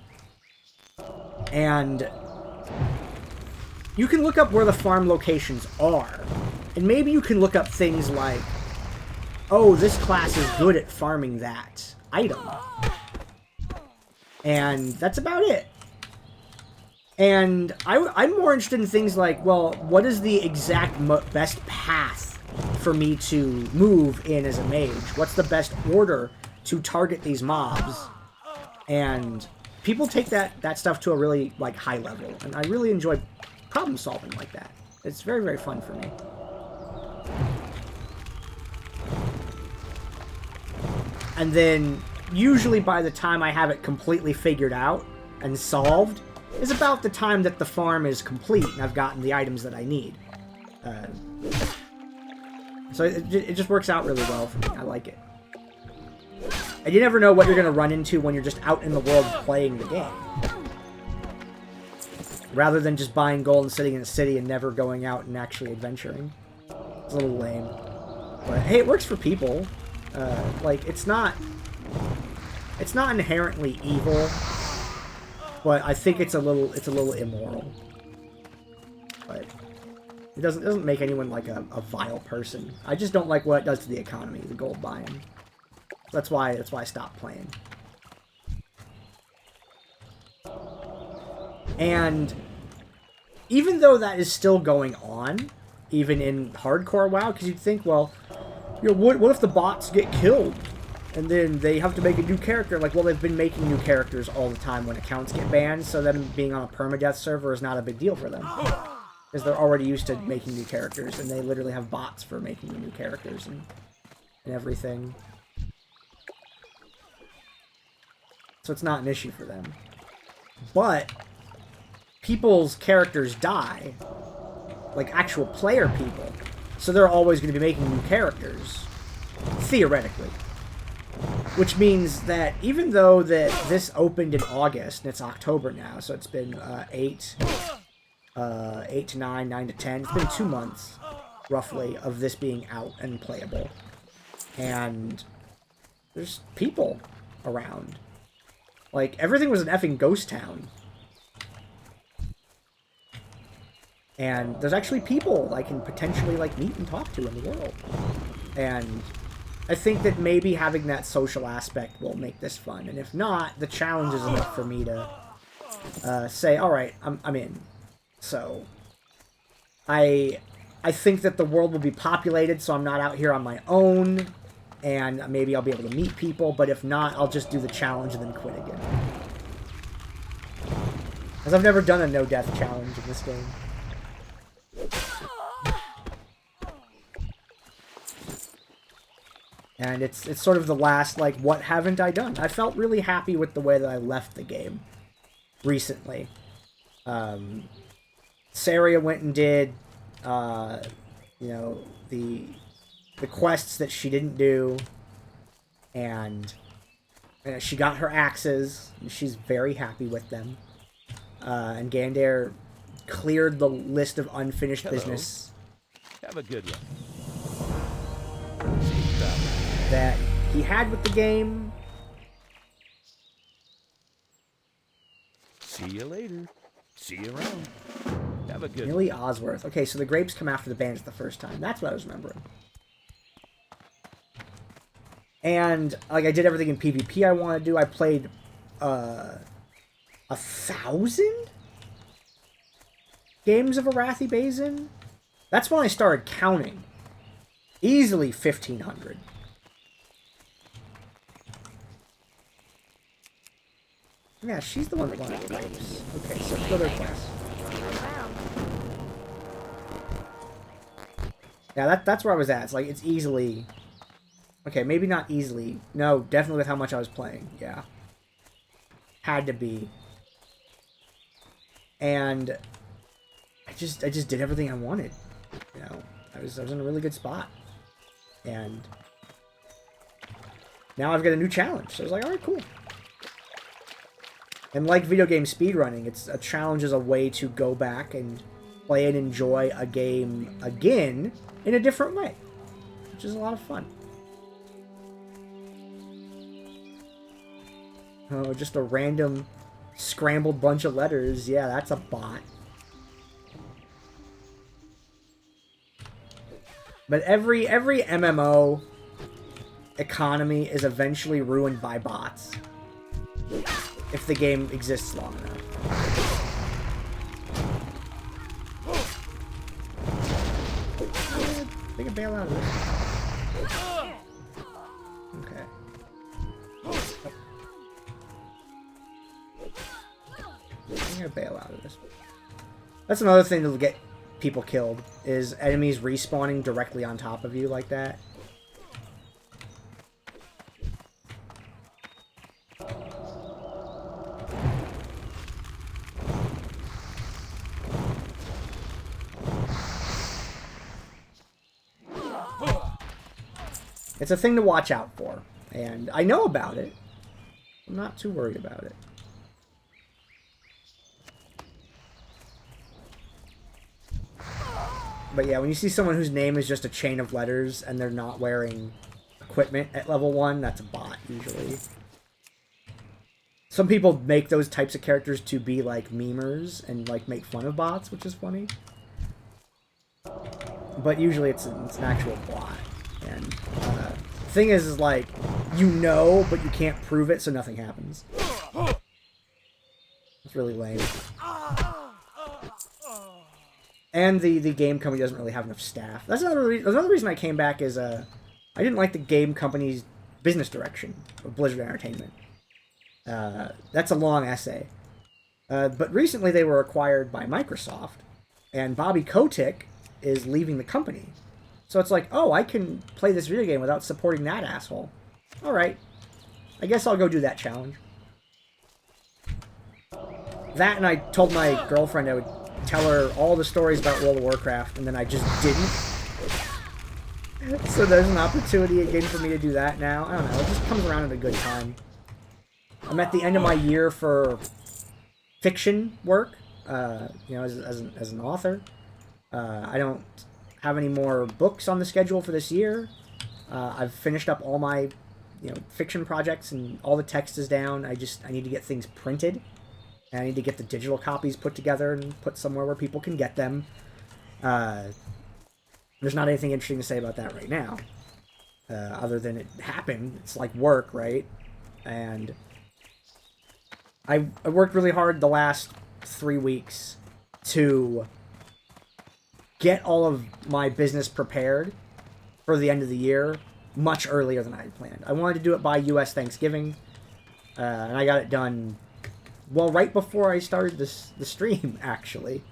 And you can look up where the farm locations are. And maybe you can look up things like, oh, this class is good at farming that item. And that's about it. And I'm more interested in things like, well, what is the exact best path for me to move in as a mage? What's the best order to target these mobs? And people take that stuff to a really, like, high level. And I really enjoy problem solving like that. It's very, very fun for me. And then, usually by the time I have it completely figured out and solved, is about the time that the farm is complete and I've gotten the items that I need. So it just works out really well for me. I like it. And you never know what you're going to run into when you're just out in the world playing the game. Rather than just buying gold and sitting in a city and never going out and actually adventuring. It's a little lame. But hey, it works for people. Like, it's not inherently evil, but I think it's a little immoral. But it doesn't make anyone like a vile person. I just don't like what it does to the economy, the gold buying. That's why I stopped playing. And even though that is still going on, even in hardcore WoW, because you'd think, well, you know, what if the bots get killed and then they have to make a new character? Like, well, they've been making new characters all the time when accounts get banned, so them being on a permadeath server is not a big deal for them. Because they're already used to making new characters, and they literally have bots for making the new characters and everything. So it's not an issue for them. But people's characters die. Like actual player people. So they're always going to be making new characters. Theoretically. Which means that even though that this opened in August, and it's October now, so it's been 8 to 9, 9 to 10. It's been 2 months, roughly, of this being out and playable. And there's people around. Like, everything was an effing ghost town. And there's actually people I can potentially, like, meet and talk to in the world. And I think that maybe having that social aspect will make this fun. And if not, the challenge is enough for me to say, alright, I'm in. So, I think that the world will be populated, so I'm not out here on my own. And maybe I'll be able to meet people, but if not, I'll just do the challenge and then quit again. Because I've never done a no-death challenge in this game. And it's sort of the last, like, what haven't I done? I felt really happy with the way that I left the game recently. Saria went and did, you know, the quests that she didn't do, and she got her axes, and she's very happy with them. And Gandair cleared the list of unfinished business. Have a good one. That he had with the game. See you later. See you around. Have a good Millie Osworth. Okay, so the grapes come after the bandits the first time. That's what I was remembering. And, like, I did everything in PvP I wanted to do. I played, 1,000 games of Arathi Basin? That's when I started counting. Easily 1,500. Yeah, she's the one that wanted the grapes. Okay, so let's go to her quest. Yeah, that's where I was at. It's like, it's easily... Okay, maybe not easily. No, definitely with how much I was playing. Yeah. Had to be. And I just did everything I wanted. You know, I was in a really good spot. And now I've got a new challenge. So I was like, alright, cool. And like video game speedrunning, it's a challenge is a way to go back and play and enjoy a game again in a different way. Which is a lot of fun. Oh, just a random scrambled bunch of letters. Yeah, that's a bot. But every MMO economy is eventually ruined by bots. If the game exists long enough. They can bail out of this. Okay. I'm gonna bail out of this. That's another thing that'll get people killed, is enemies respawning directly on top of you like that. It's a thing to watch out for. And I know about it. I'm not too worried about it. But yeah, when you see someone whose name is just a chain of letters and they're not wearing equipment at level 1, that's a bot, usually. Some people make those types of characters to be, like, memers and, like, make fun of bots, which is funny. But usually it's an actual bot. And the thing is, like, you know, but you can't prove it, so nothing happens. It's really lame. And the game company doesn't really have enough staff. That's another reason I came back is I didn't like the game company's business direction of Blizzard Entertainment. That's a long essay. But recently they were acquired by Microsoft, and Bobby Kotick is leaving the company. So it's like, oh, I can play this video game without supporting that asshole. Alright. I guess I'll go do that challenge. That, and I told my girlfriend I would tell her all the stories about World of Warcraft, and then I just didn't. So there's an opportunity again for me to do that now. I don't know, it just comes around at a good time. I'm at the end of my year for fiction work, you know, as an author. I don't have any more books on the schedule for this year. I've finished up all my, you know, fiction projects, and all the text is down. I need to get things printed. And I need to get the digital copies put together and put somewhere where people can get them. There's not anything interesting to say about that right now. Other than it happened. It's like work, right? And I worked really hard the last 3 weeks to get all of my business prepared for the end of the year much earlier than I had planned. I wanted to do it by U.S. Thanksgiving, and I got it done, well, right before I started the stream, actually.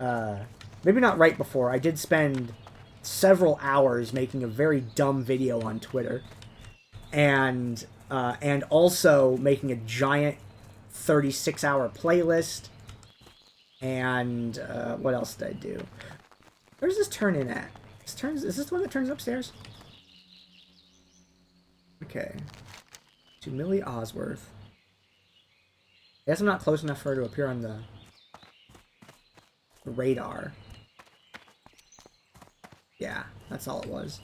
Maybe not right before. I did spend several hours making a very dumb video on Twitter, and also making a giant 36-hour playlist, and what else did I do? Where's this turn in at? Is this the one that turns upstairs? Okay. To Millie Osworth. I guess I'm not close enough for her to appear on the radar. Yeah, that's all it was.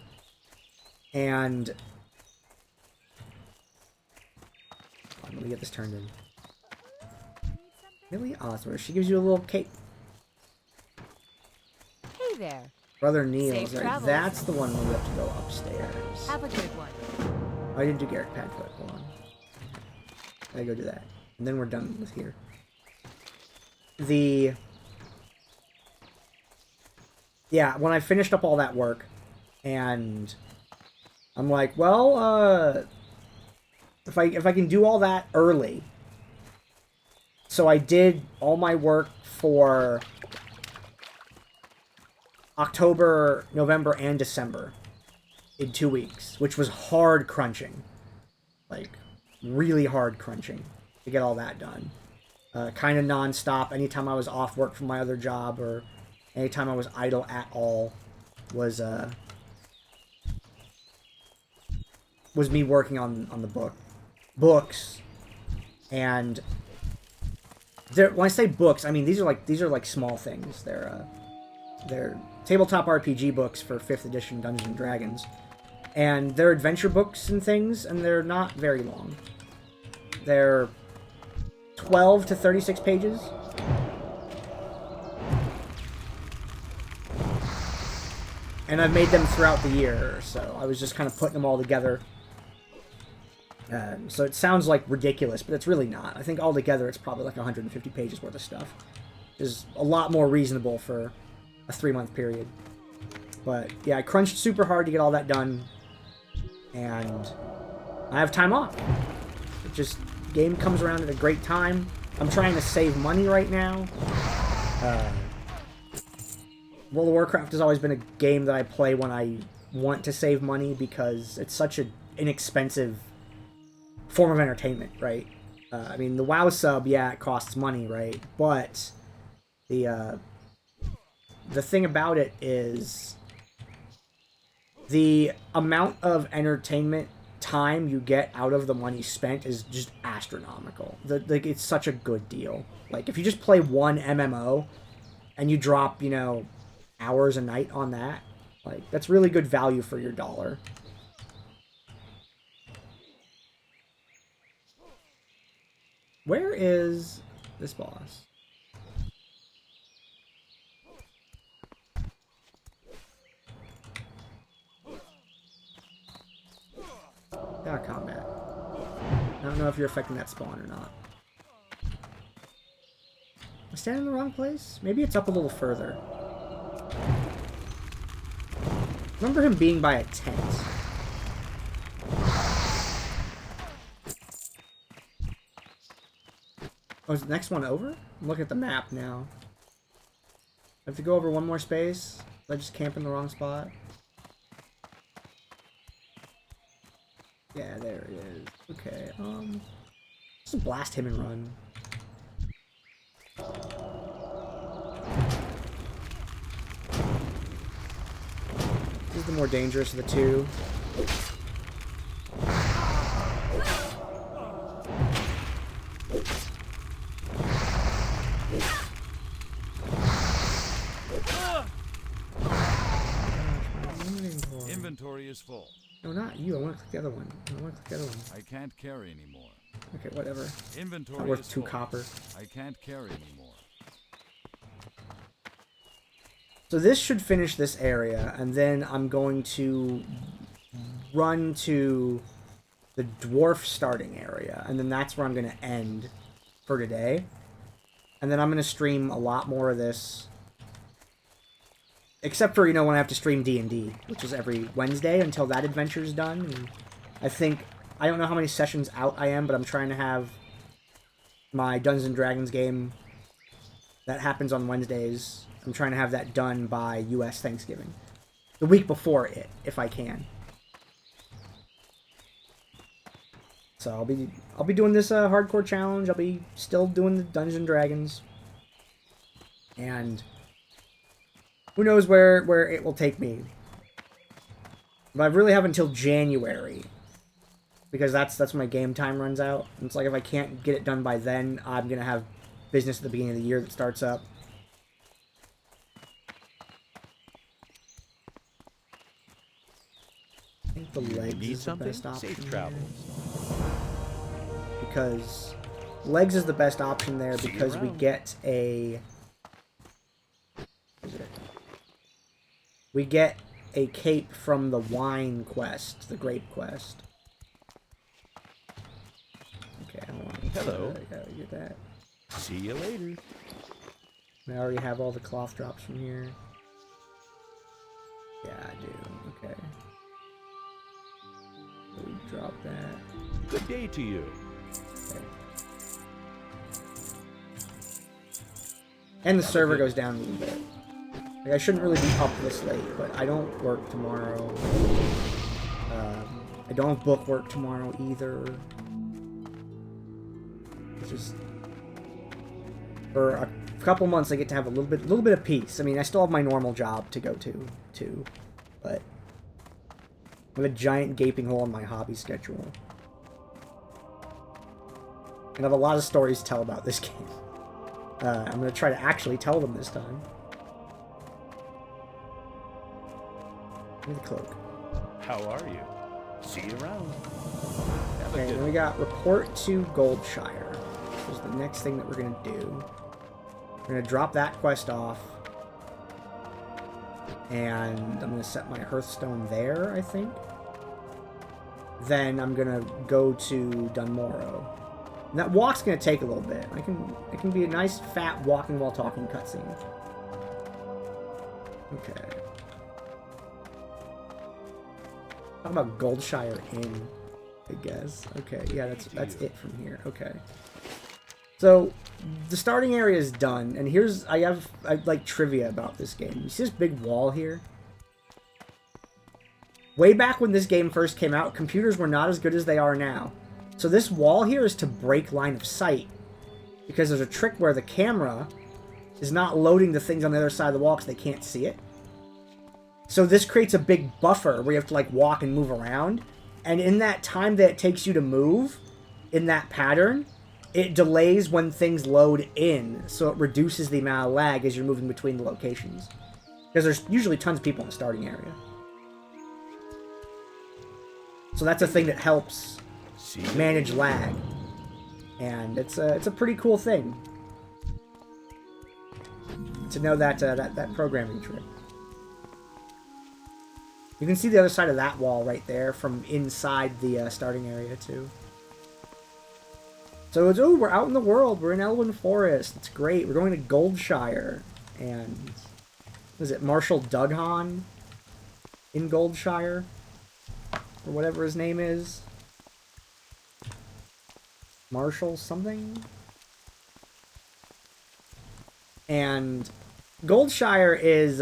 And let me get this turned in. Millie Osworth. She gives you a little cake. Hey there. Brother Neil. Safe Right? travels. That's the one where we have to go upstairs. Have a good one. Oh, I didn't do Garrick Padfoot. Hold on. I gotta go do that. And then we're done with here. Yeah, when I finished up all that work, and I'm like, well, if I can do all that early. So I did all my work for October, November, and December in 2 weeks, which was hard crunching. Like, really hard crunching to get all that done. Kind of non-stop. Anytime I was off work from my other job, or anytime I was idle at all, was me working on the books. And when I say books, I mean these are like small things. They're tabletop RPG books for 5th edition Dungeons and Dragons, and they're adventure books and things, and they're not very long. They're 12 to 36 pages. And I've made them throughout the year, so I was just kind of putting them all together. So it sounds like ridiculous, but it's really not. I think altogether it's probably like 150 pages worth of stuff. Which is a lot more reasonable for a 3-month period. But yeah, I crunched super hard to get all that done. And I have time off. It just, game comes around at a great time. I'm trying to save money right now. World of Warcraft has always been a game that I play when I want to save money, because it's such an inexpensive form of entertainment, right? I mean, the WoW sub, yeah, it costs money, right? But the thing about it is the amount of entertainment time you get out of the money spent is just astronomical. Like, it's such a good deal. Like, if you just play one MMO and you drop, you know, hours a night on that, like, that's really good value for your dollar. Where is this boss? Combat. I don't know if you're affecting that spawn or not. Am I standing in the wrong place? Maybe it's up a little further. Remember him being by a tent. Oh, is the next one over? I'm looking at the map now. I have to go over one more space. Did I just camp in the wrong spot? Yeah, there it is. Okay, just blast him and run. This is the more dangerous of the two. Inventory is full. No, not you. I want to click the other one. I want to click the other one. I can't carry anymore. Okay, whatever. Inventory Not worth is 2 full. copper. I can't carry anymore. So this should finish this area, and then I'm going to run to the dwarf starting area, and then that's where I'm going to end for today. And then I'm going to stream a lot more of this. Except for, you know, when I have to stream D&D, which is every Wednesday until that adventure is done. And I think, I don't know how many sessions out I am, but I'm trying to have my Dungeons & Dragons game that happens on Wednesdays. I'm trying to have that done by US Thanksgiving. The week before it, if I can. So I'll be doing this hardcore challenge. I'll be still doing the Dungeons & Dragons. And who knows where it will take me. But I really have until January. Because that's when my game time runs out. And it's like if I can't get it done by then, I'm going to have business at the beginning of the year that starts up. I think the legs is the best option. Safe travels. Because legs is the best option there because we get a... What is it? We get a cape from the wine quest, the grape quest. Okay, hold on. Hello. I gotta get that. See you later. I already have all the cloth drops from here. Yeah, I do. Okay. So we drop that. Good day to you. Okay. And the server goes down a little bit. Like, I shouldn't really be up this late, but I don't work tomorrow. I don't have book work tomorrow either. It's just for a couple months I get to have a little bit of peace. I mean, I still have my normal job to go to too, but I have a giant gaping hole in my hobby schedule. And I have a lot of stories to tell about this game. I'm going to try to actually tell them this time. Give me the cloak. How are you? See you around. Have Okay, a good then we got report to Goldshire, which is the next thing that we're going to do. We're going to drop that quest off. And I'm going to set my Hearthstone there, I think. Then I'm going to go to Dunmorrow. And that walk's going to take a little bit. It can be a nice, fat, walking while talking cutscene. Okay. Talk about Goldshire Inn, I guess. Okay, yeah, that's it from here. Okay. So, the starting area is done, and here's, I have like trivia about this game. You see this big wall here? Way back when this game first came out, computers were not as good as they are now. So this wall here is to break line of sight, because there's a trick where the camera is not loading the things on the other side of the wall because they can't see it. So this creates a big buffer where you have to like walk and move around. And in that time that it takes you to move, in that pattern, it delays when things load in, so it reduces the amount of lag as you're moving between the locations. Because there's usually tons of people in the starting area. So that's a thing that helps manage lag. And it's a pretty cool thing to know that that programming trick. You can see the other side of that wall right there from inside the starting area too. So it's, oh, we're out in the world. We're in Elwyn Forest. It's great. We're going to Goldshire. And, is it Marshal Dughan in Goldshire? Or whatever his name is. Marshal something? And Goldshire is,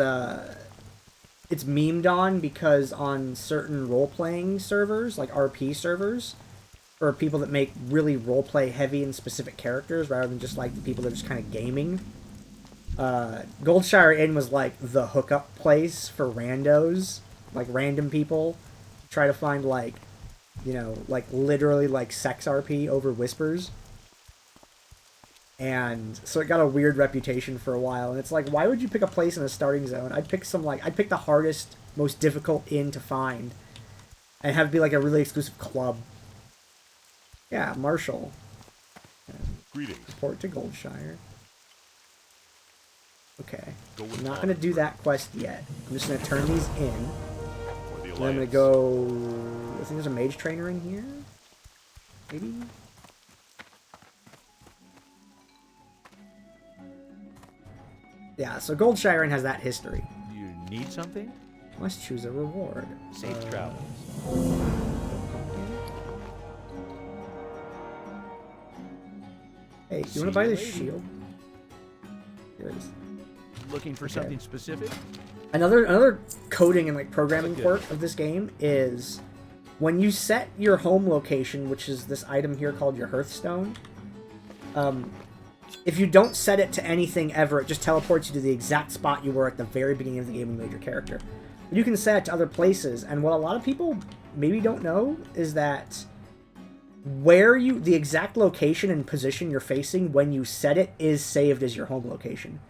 it's memed on because on certain role-playing servers, like RP servers, for people that make really roleplay heavy and specific characters rather than just like the people that are just kind of gaming. Goldshire Inn was like the hookup place for randos, like random people. Try to find like, you know, like literally like sex RP over whispers. And so it got a weird reputation for a while. And it's like, why would you pick a place in a starting zone? I'd pick the hardest, most difficult inn to find. And have it be like a really exclusive club. Yeah, Marshall. Greetings. Report to Goldshire. Okay. I'm not on. going to do that quest yet. I'm just going to turn these in. For the And I'm going to Alliance. go... I think there's a mage trainer in here? Maybe? Yeah, so Goldshire Inn has that history. You need something? Must choose a reward. Safe travels. Hey, See you want to buy you this later. shield? Here it is. Looking for something specific? Another coding and like programming That's quirk of this game is when you set your home location, which is this item here called your Hearthstone. If you don't set it to anything ever, it just teleports you to the exact spot you were at the very beginning of the game when you made your character. But you can set it to other places, and what a lot of people maybe don't know is that the exact location and position you're facing when you set it is saved as your home location.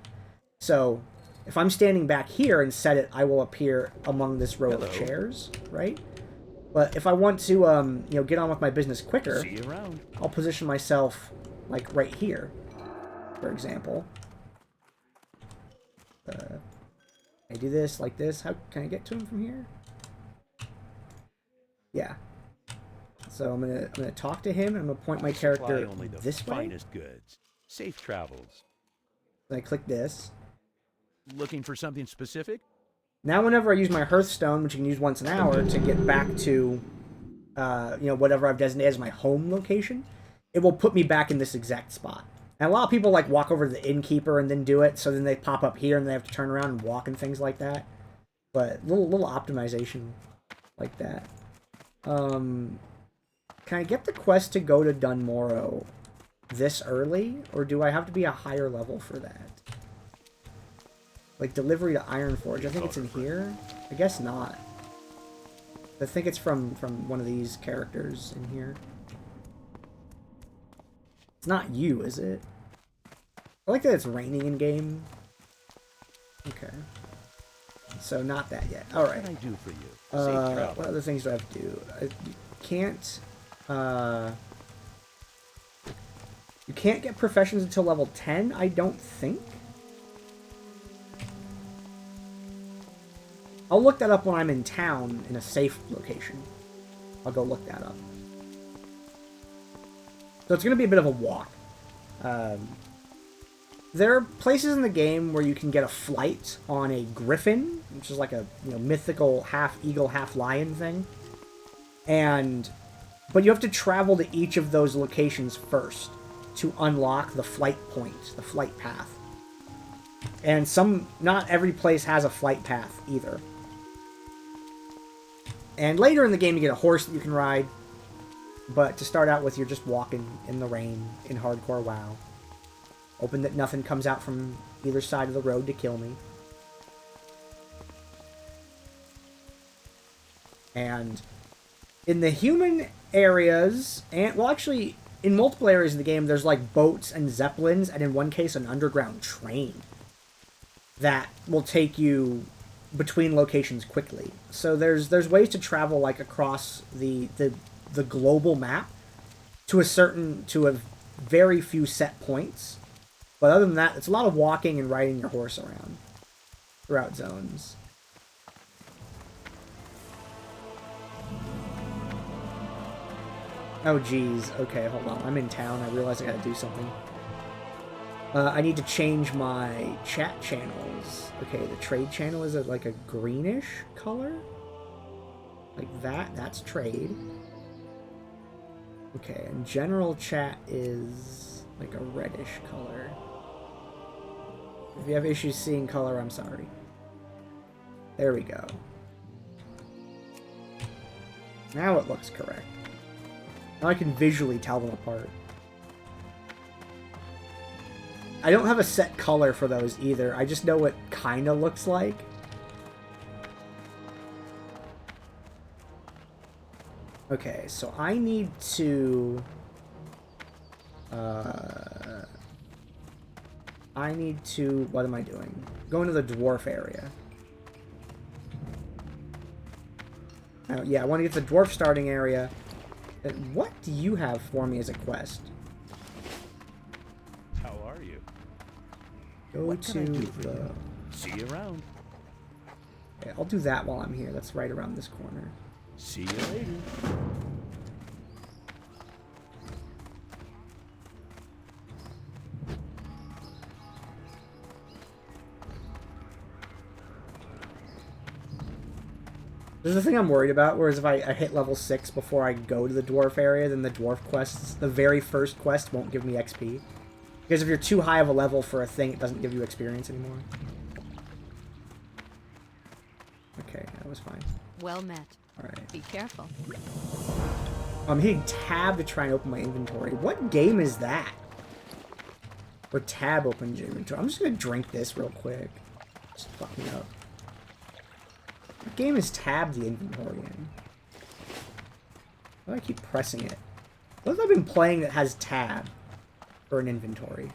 So, if I'm standing back here and set it, I will appear among this row of chairs, right? But if I want to, you know, get on with my business quicker, See you around. I'll position myself, like, right here, for example. I do this like this. How can I get to him from here? Yeah. So I'm gonna talk to him. And I'm gonna point my character Supply only the this way. finest goods. Safe travels. Then I click this. Looking for something specific? Now, whenever I use my Hearthstone, which you can use once an hour to get back to, you know, whatever I've designated as my home location, it will put me back in this exact spot. And a lot of people like walk over to the innkeeper and then do it, so then they pop up here and they have to turn around and walk and things like that. But little optimization like that. Can I get the quest to go to Dunmorrow this early, or do I have to be a higher level for that? Like delivery to Ironforge, I think it's in here. I guess not. I think it's from one of these characters in here. It's not you, is it? I like that it's raining in game. Okay. So not that yet. All right. What can I do for you? Safe travel. What other things do I have to do? You can't get professions until level 10, I don't think. I'll look that up when I'm in town in a safe location. I'll go look that up. So it's going to be a bit of a walk. There are places in the game where you can get a flight on a griffin, which is like a mythical half eagle, half lion thing. But you have to travel to each of those locations first to unlock the flight point, the flight path. And not every place has a flight path either. And later in the game you get a horse that you can ride. But to start out with, you're just walking in the rain in hardcore WoW. Hoping that nothing comes out from either side of the road to kill me. And In the human areas, and well, actually, in multiple areas of the game, there's like boats and zeppelins, and in one case, an underground train that will take you between locations quickly. So there's ways to travel like across the global map to a very few set points. But other than that, it's a lot of walking and riding your horse around throughout zones. Oh, geez. Okay, hold on. I'm in town. I realize I gotta do something. I need to change my chat channels. Okay, the trade channel is like a greenish color. Like that. That's trade. Okay, and general chat is like a reddish color. If you have issues seeing color, I'm sorry. There we go. Now it looks correct. Now I can visually tell them apart. I don't have a set color for those either. I just know what it kind of looks like. Okay, so I need to... What am I doing? Go into the dwarf area. Oh, yeah, I want to get to the dwarf starting area. And what do you have for me as a quest? How are you? Go What to can I do for the... you? See you around. Okay, I'll do that while I'm here. That's right around this corner. See you later. There's the thing I'm worried about, whereas if I hit level 6 before I go to the dwarf area, then the dwarf quests, the very first quest, won't give me XP. Because if you're too high of a level for a thing, it doesn't give you experience anymore. Okay, that was fine. Well met. Alright. Be careful. I'm hitting tab to try and open my inventory. What game is that? Where tab opens your inventory. I'm just gonna drink this real quick. Just fuck me up. What game is tab the inventory in? Why do I keep pressing it? What have I been playing that has tab for an inventory?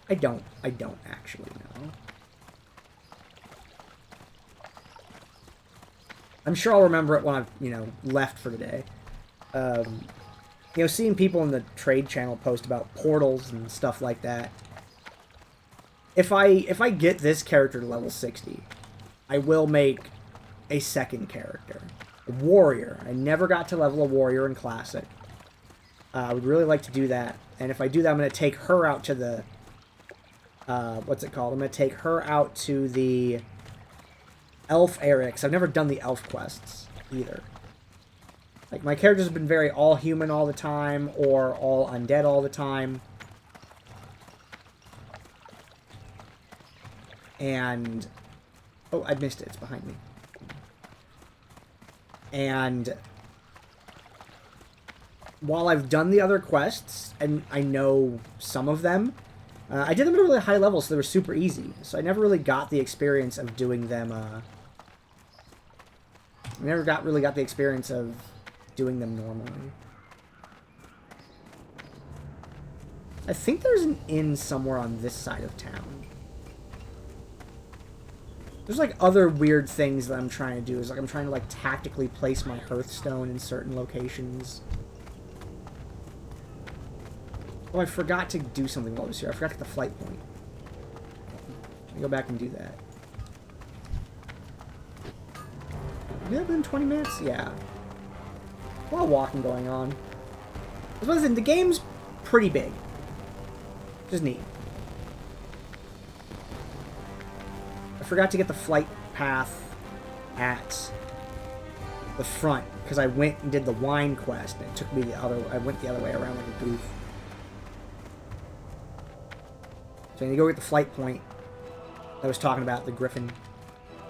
I don't actually know. I'm sure I'll remember it when I've, left for the day. Seeing people in the trade channel post about portals and stuff like that. If I get this character to level 60, I will make a second character. A warrior. I never got to level a warrior in Classic. I would really like to do that. And if I do that, I'm going to take her out to the... what's it called? I'm going to take her out to the elf area, because I've never done the elf quests either. Like, my characters have been very all human all the time, or all undead all the time. And... oh, I missed it. It's behind me. And... while I've done the other quests, and I know some of them, I did them at a really high level, so they were super easy. So I never really got the experience of doing them, I never really got the experience of doing them normally. I think there's an inn somewhere on this side of town. There's, like, other weird things that I'm trying to do. Is like, I'm trying to, like, tactically place my Hearthstone in certain locations. Oh, I forgot to do something while I was here. I forgot to get the flight point. Let me go back and do that. Yeah, been 20 minutes? Yeah. A lot of walking going on. Listen, the game's pretty big. Which is neat. I forgot to get the flight path at the front, because I went and did the wine quest, and it took me I went the other way around like a goof. So I need to go get the flight point I was talking about, the Griffin,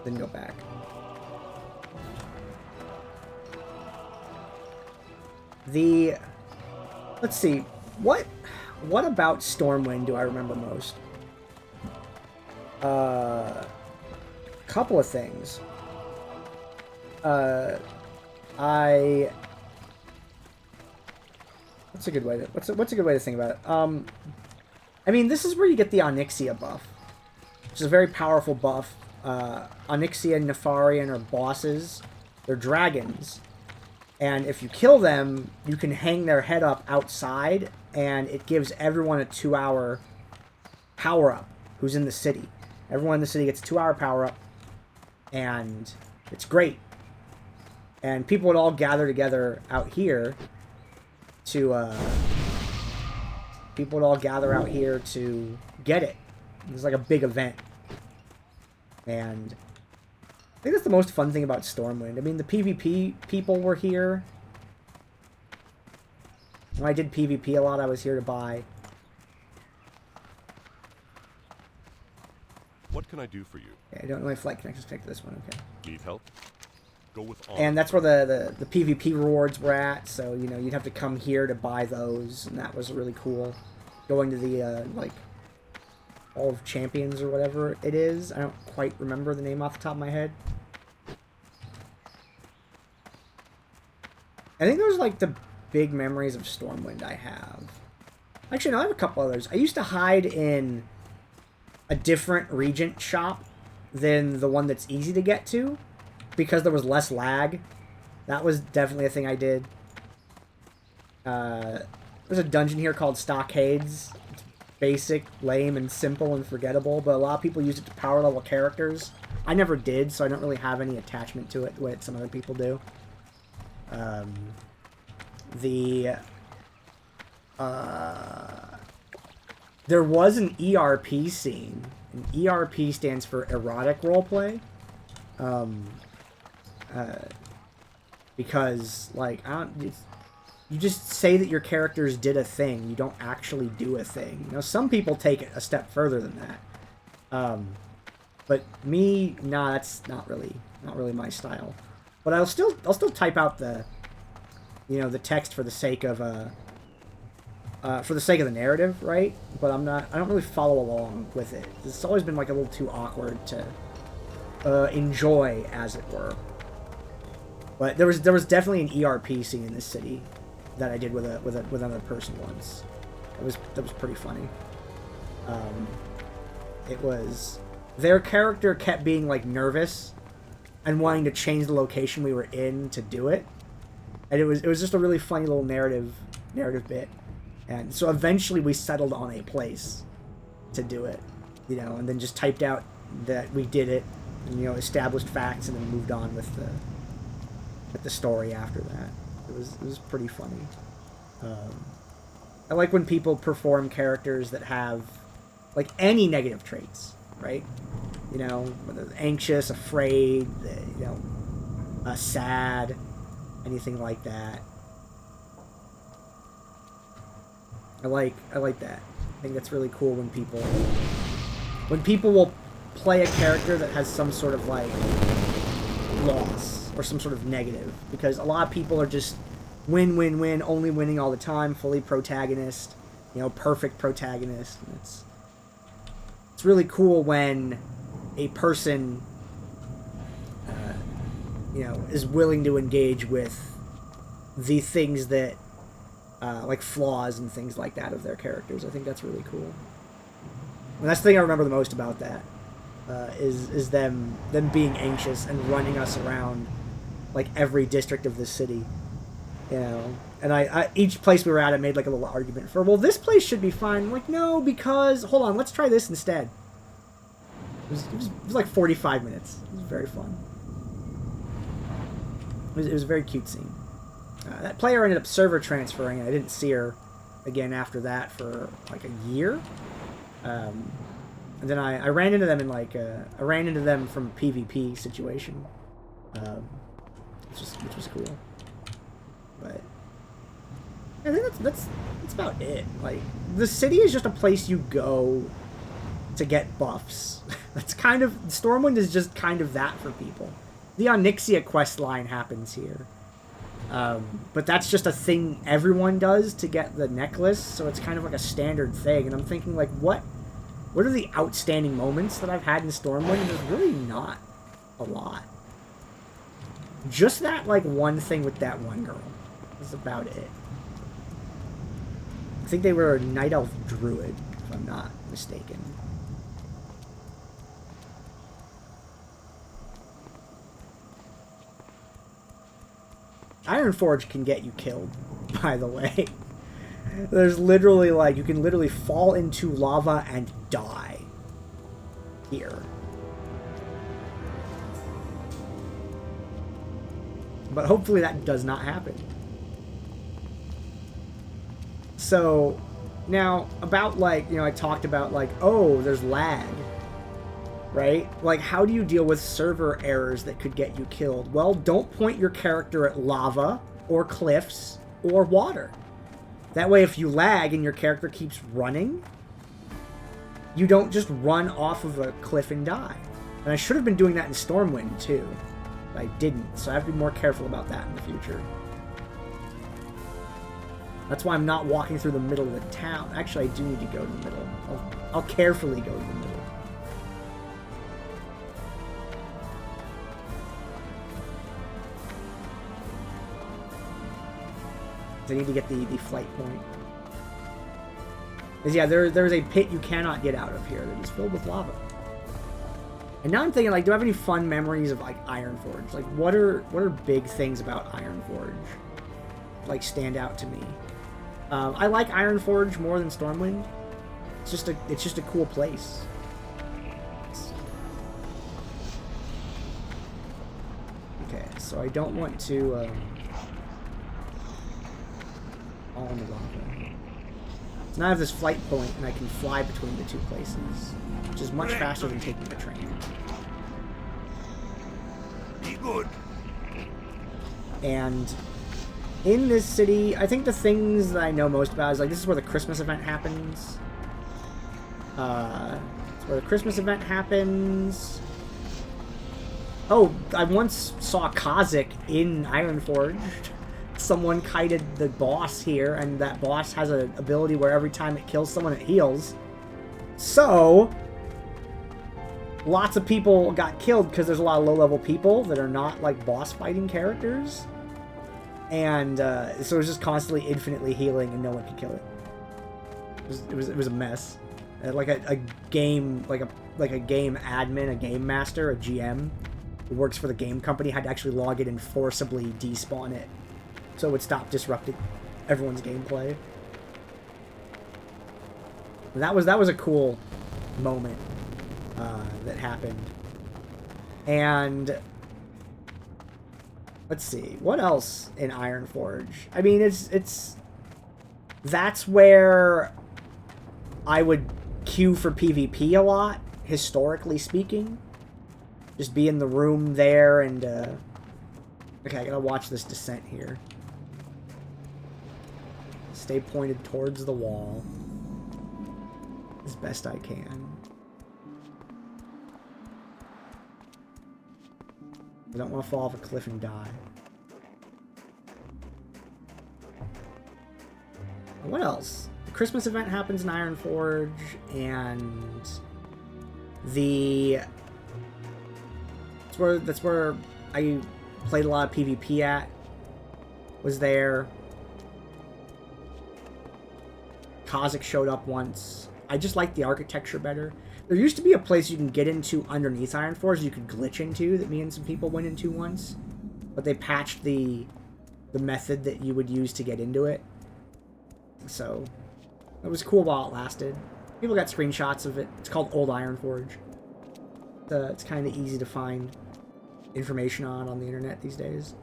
then go back. Let's see, what about Stormwind do I remember most? Couple of things. I... What's a good way to... What's a good way to think about it? I mean, this is where you get the Onyxia buff, which is a very powerful buff. Onyxia and Nefarian are bosses. They're dragons. And if you kill them, you can hang their head up outside, and it gives everyone a 2-hour power-up who's in the city. Everyone in the city gets a 2-hour power-up, and it's great. And people would all gather together out here to, people would all gather out here to get it. It's like a big event. And I think that's the most fun thing about Stormwind. I mean, the PvP people were here. When I did PvP a lot, I was here to buy. What can I do for you? Yeah, I don't know my flight connections picked this one. Okay. Need help? Go with honor. And that's where the PvP rewards were at. So, you know, you'd have to come here to buy those. And that was really cool. Going to the, like, All of Champions or whatever it is. I don't quite remember the name off the top of my head. I think those are, like, the big memories of Stormwind I have. Actually, no, I have a couple others. I used to hide in a different Regent shop than the one that's easy to get to, because there was less lag. That was definitely a thing I did. There's a dungeon here called Stockades. It's basic, lame, and simple and forgettable, but a lot of people use it to power level characters. I never did, so I don't really have any attachment to it the way some other people do. There was an ERP scene. An ERP stands for erotic roleplay. Because, like, you just say that your characters did a thing. You don't actually do a thing. You know, some people take it a step further than that. But me, nah, that's not really my style. But I'll still type out the, you know, the text for the sake of the narrative, right? But I don't really follow along with it. It's always been like a little too awkward to enjoy, as it were. But there was definitely an ERP scene in this city that I did with another person once. That was pretty funny. It was, their character kept being like nervous and wanting to change the location we were in to do it, and it was just a really funny little narrative bit. And so eventually we settled on a place to do it, you know, and then just typed out that we did it, and, you know, established facts, and then moved on with the story after that. It was pretty funny. I like when people perform characters that have, like, any negative traits, right? You know, whether they're anxious, afraid, you know, sad, anything like that. I like that. I think that's really cool when people will play a character that has some sort of, like, loss or some sort of negative, because a lot of people are just win, only winning all the time, fully protagonist, you know, perfect protagonist. And it's really cool when a person, you know, is willing to engage with the things that, like flaws and things like that of their characters. I think that's really cool. And that's the thing I remember the most about that, is them being anxious and running us around, like, every district of the city, you know. And I each place we were at, I made like a little argument for, well, this place should be fine. I'm like, no, because hold on, let's try this instead. It was like 45 minutes. It was very fun. It was a very cute scene. That player ended up server transferring, and I didn't see her again after that for like a year. And then I ran into them in like I ran into them from a PvP situation, which was cool. But I think that's about it. Like, the city is just a place you go to get buffs. That's kind of, Stormwind is just kind of that for people. The Onyxia quest line happens here. But that's just a thing everyone does to get the necklace, so it's kind of like a standard thing. And I'm thinking, like, what are the outstanding moments that I've had in Stormwind? There's really not a lot. Just that, like, one thing with that one girl. That's about it. I think they were a Night Elf Druid, if I'm not mistaken. Ironforge can get you killed, by the way. There's literally, like, you can literally fall into lava and die here. But hopefully that does not happen. So, now, about, like, you know, I talked about, like, oh, there's lag. Right? Like, how do you deal with server errors that could get you killed? Well, don't point your character at lava, or cliffs, or water. That way, if you lag and your character keeps running, you don't just run off of a cliff and die. And I should have been doing that in Stormwind, too. But I didn't, so I have to be more careful about that in the future. That's why I'm not walking through the middle of the town. Actually, I do need to go to the middle. I'll carefully go to the middle. I need to get the flight point. Because, yeah, there's a pit you cannot get out of here that is filled with lava. And now I'm thinking, like, do I have any fun memories of, like, Ironforge? Like, what are big things about Ironforge, like, stand out to me? I like Ironforge more than Stormwind. It's just a cool place. Okay, so I don't want to fall in the lava. So now I have this flight point, and I can fly between the two places, which is much faster than taking the train. Be good. And in this city, I think the things that I know most about is, like, this is where the Christmas event happens. It's where the Christmas event happens. Oh, I once saw Kha'Zix in Ironforge. Someone kited the boss here, and that boss has an ability where every time it kills someone, it heals. So, lots of people got killed because there's a lot of low-level people that are not, like, boss fighting characters. And so it was just constantly infinitely healing, and no one could kill it. It was a mess. Like a game admin, a game master, a GM who works for the game company had to actually log it and forcibly despawn it, so it would stop disrupting everyone's gameplay. And that was a cool moment that happened. And let's see, what else in Ironforge? I mean, that's where I would queue for PvP a lot, historically speaking. Just be in the room there and, okay, I gotta watch this descent here. Stay pointed towards the wall as best I can. I don't want to fall off a cliff and die. What else? The Christmas event happens in Ironforge, and that's where I played a lot of PvP at. Was there. Kha'Zix showed up once. I just like the architecture better. There used to be a place you can get into underneath Ironforge you could glitch into that me and some people went into once. But they patched the method that you would use to get into it. So, it was cool while it lasted. People got screenshots of it. It's called Old Ironforge. It's kind of easy to find information on the internet these days.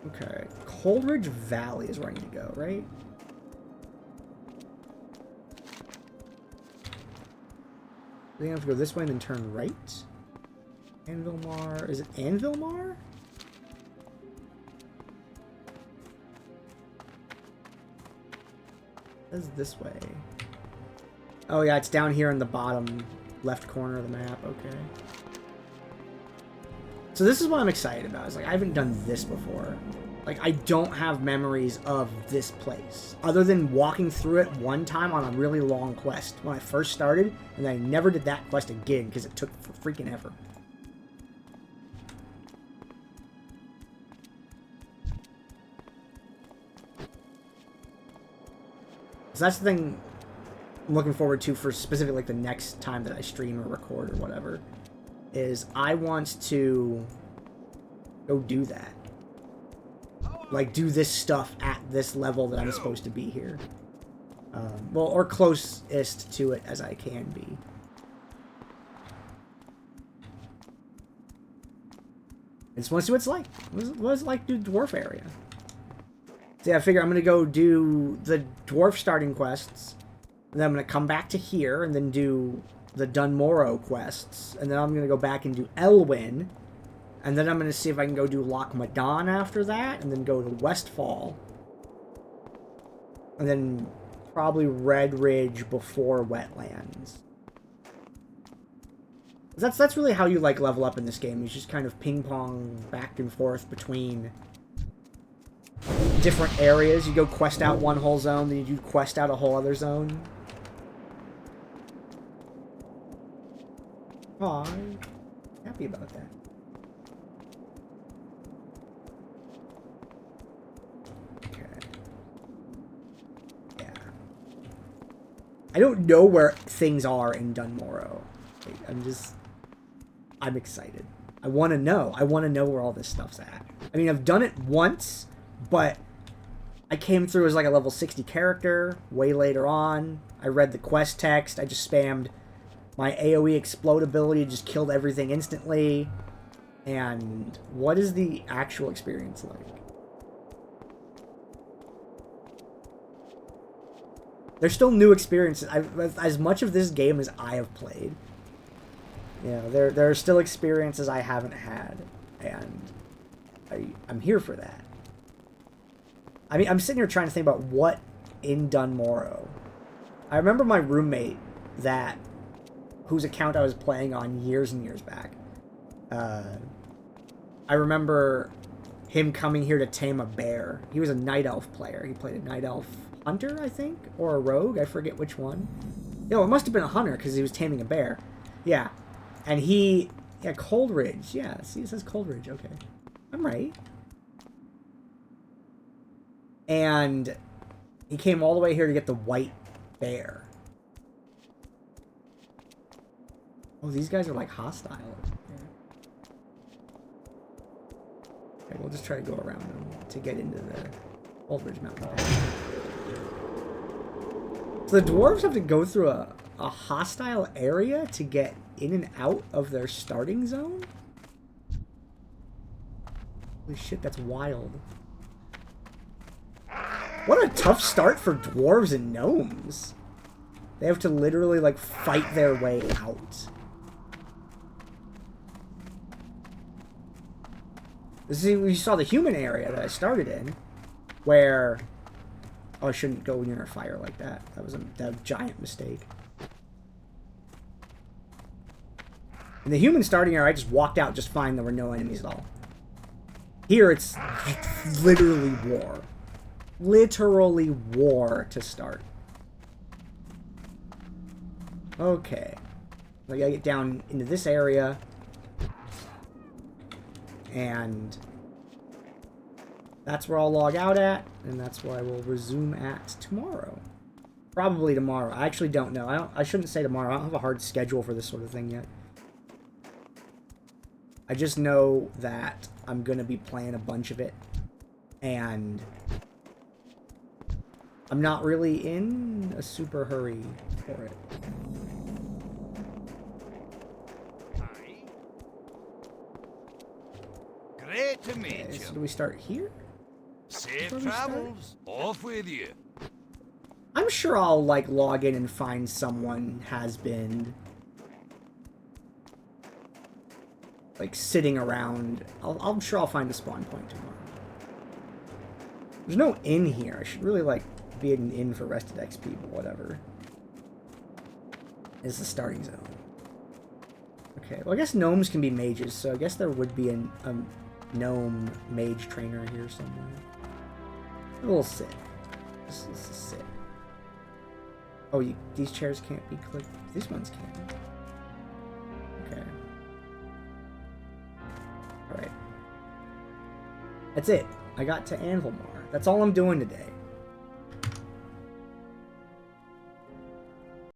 Okay. Coldridge Valley is where I need to go, right? I think I have to go this way and then turn right. Anvilmar. Is it Anvilmar? It's this way. Oh yeah, it's down here in the bottom left corner of the map. Okay. So this is what I'm excited about. It's like, I haven't done this before. Like, I don't have memories of this place, other than walking through it one time on a really long quest when I first started, and I never did that quest again because it took freaking ever. So that's the thing I'm looking forward to for specifically like the next time that I stream or record or whatever, is I want to go do that. Like, do this stuff at this level that I'm supposed to be here. Well, or closest to it as I can be. I just want to see what it's like. What is it like to do dwarf area? So yeah, I figure I'm going to go do the dwarf starting quests. And then I'm going to come back to here and then do the Dunmorrow quests. And then I'm going to go back and do Elwyn. And then I'm going to see if I can go do Loch Madan after that. And then go to Westfall. And then probably Red Ridge before Wetlands. That's really how you like level up in this game. You just kind of ping pong back and forth between different areas. You go quest out one whole zone, then you do quest out a whole other zone. Aw, I'm happy about that. Okay. Yeah. I don't know where things are in Dunmorrow. I'm excited. I want to know. I want to know where all this stuff's at. I mean, I've done it once, but I came through as like a level 60 character way later on. I read the quest text. I just spammed my AoE explode ability, just killed everything instantly. And what is the actual experience like? There's still new experiences. As much of this game as I have played, you know, there are still experiences I haven't had, and I'm here for that. I mean, I'm sitting here trying to think about what in Dunmorrow. I remember my roommate whose account I was playing on years and years back. I remember him coming here to tame a bear. He was a night elf player. He played a night elf hunter, I think, or a rogue. I forget which one. No, it must have been a hunter because he was taming a bear. Yeah. And yeah, Coldridge. Yeah, see, it says Coldridge. Okay. I'm right. And he came all the way here to get the white bear. Oh, these guys are like hostile. Okay, we'll just try to go around them to get into the Coldridge Mountain. So the dwarves have to go through a hostile area to get in and out of their starting zone? Holy shit, that's wild. What a tough start for dwarves and gnomes. They have to literally, like, fight their way out. See, we saw the human area that I started in, where... Oh, I shouldn't go near a fire like that. That was a giant mistake. In the human starting area, I just walked out just fine. There were no enemies at all. Here, it's literally war. Literally war to start. Okay. I gotta get down into this area. And that's where I'll log out at. And that's where I will resume at tomorrow. Probably tomorrow. I actually don't know. I shouldn't say tomorrow. I don't have a hard schedule for this sort of thing yet. I just know that I'm going to be playing a bunch of it. And I'm not really in a super hurry for it. Great to meet Okay, you. so do we start here? Safe travels. Off with you. I'm sure I'll, like, log in and find someone has been, like, sitting around. I'm sure I'll find a spawn point tomorrow. There's no inn here. I should really, like, be an inn for rested XP, but whatever. It's the starting zone. Okay, well, I guess gnomes can be mages, so I guess there would be a gnome mage trainer here somewhere. We'll sit. This is sit. Oh, these chairs can't be clicked. These ones can. Okay. Alright. That's it. I got to Anvilmar. That's all I'm doing today.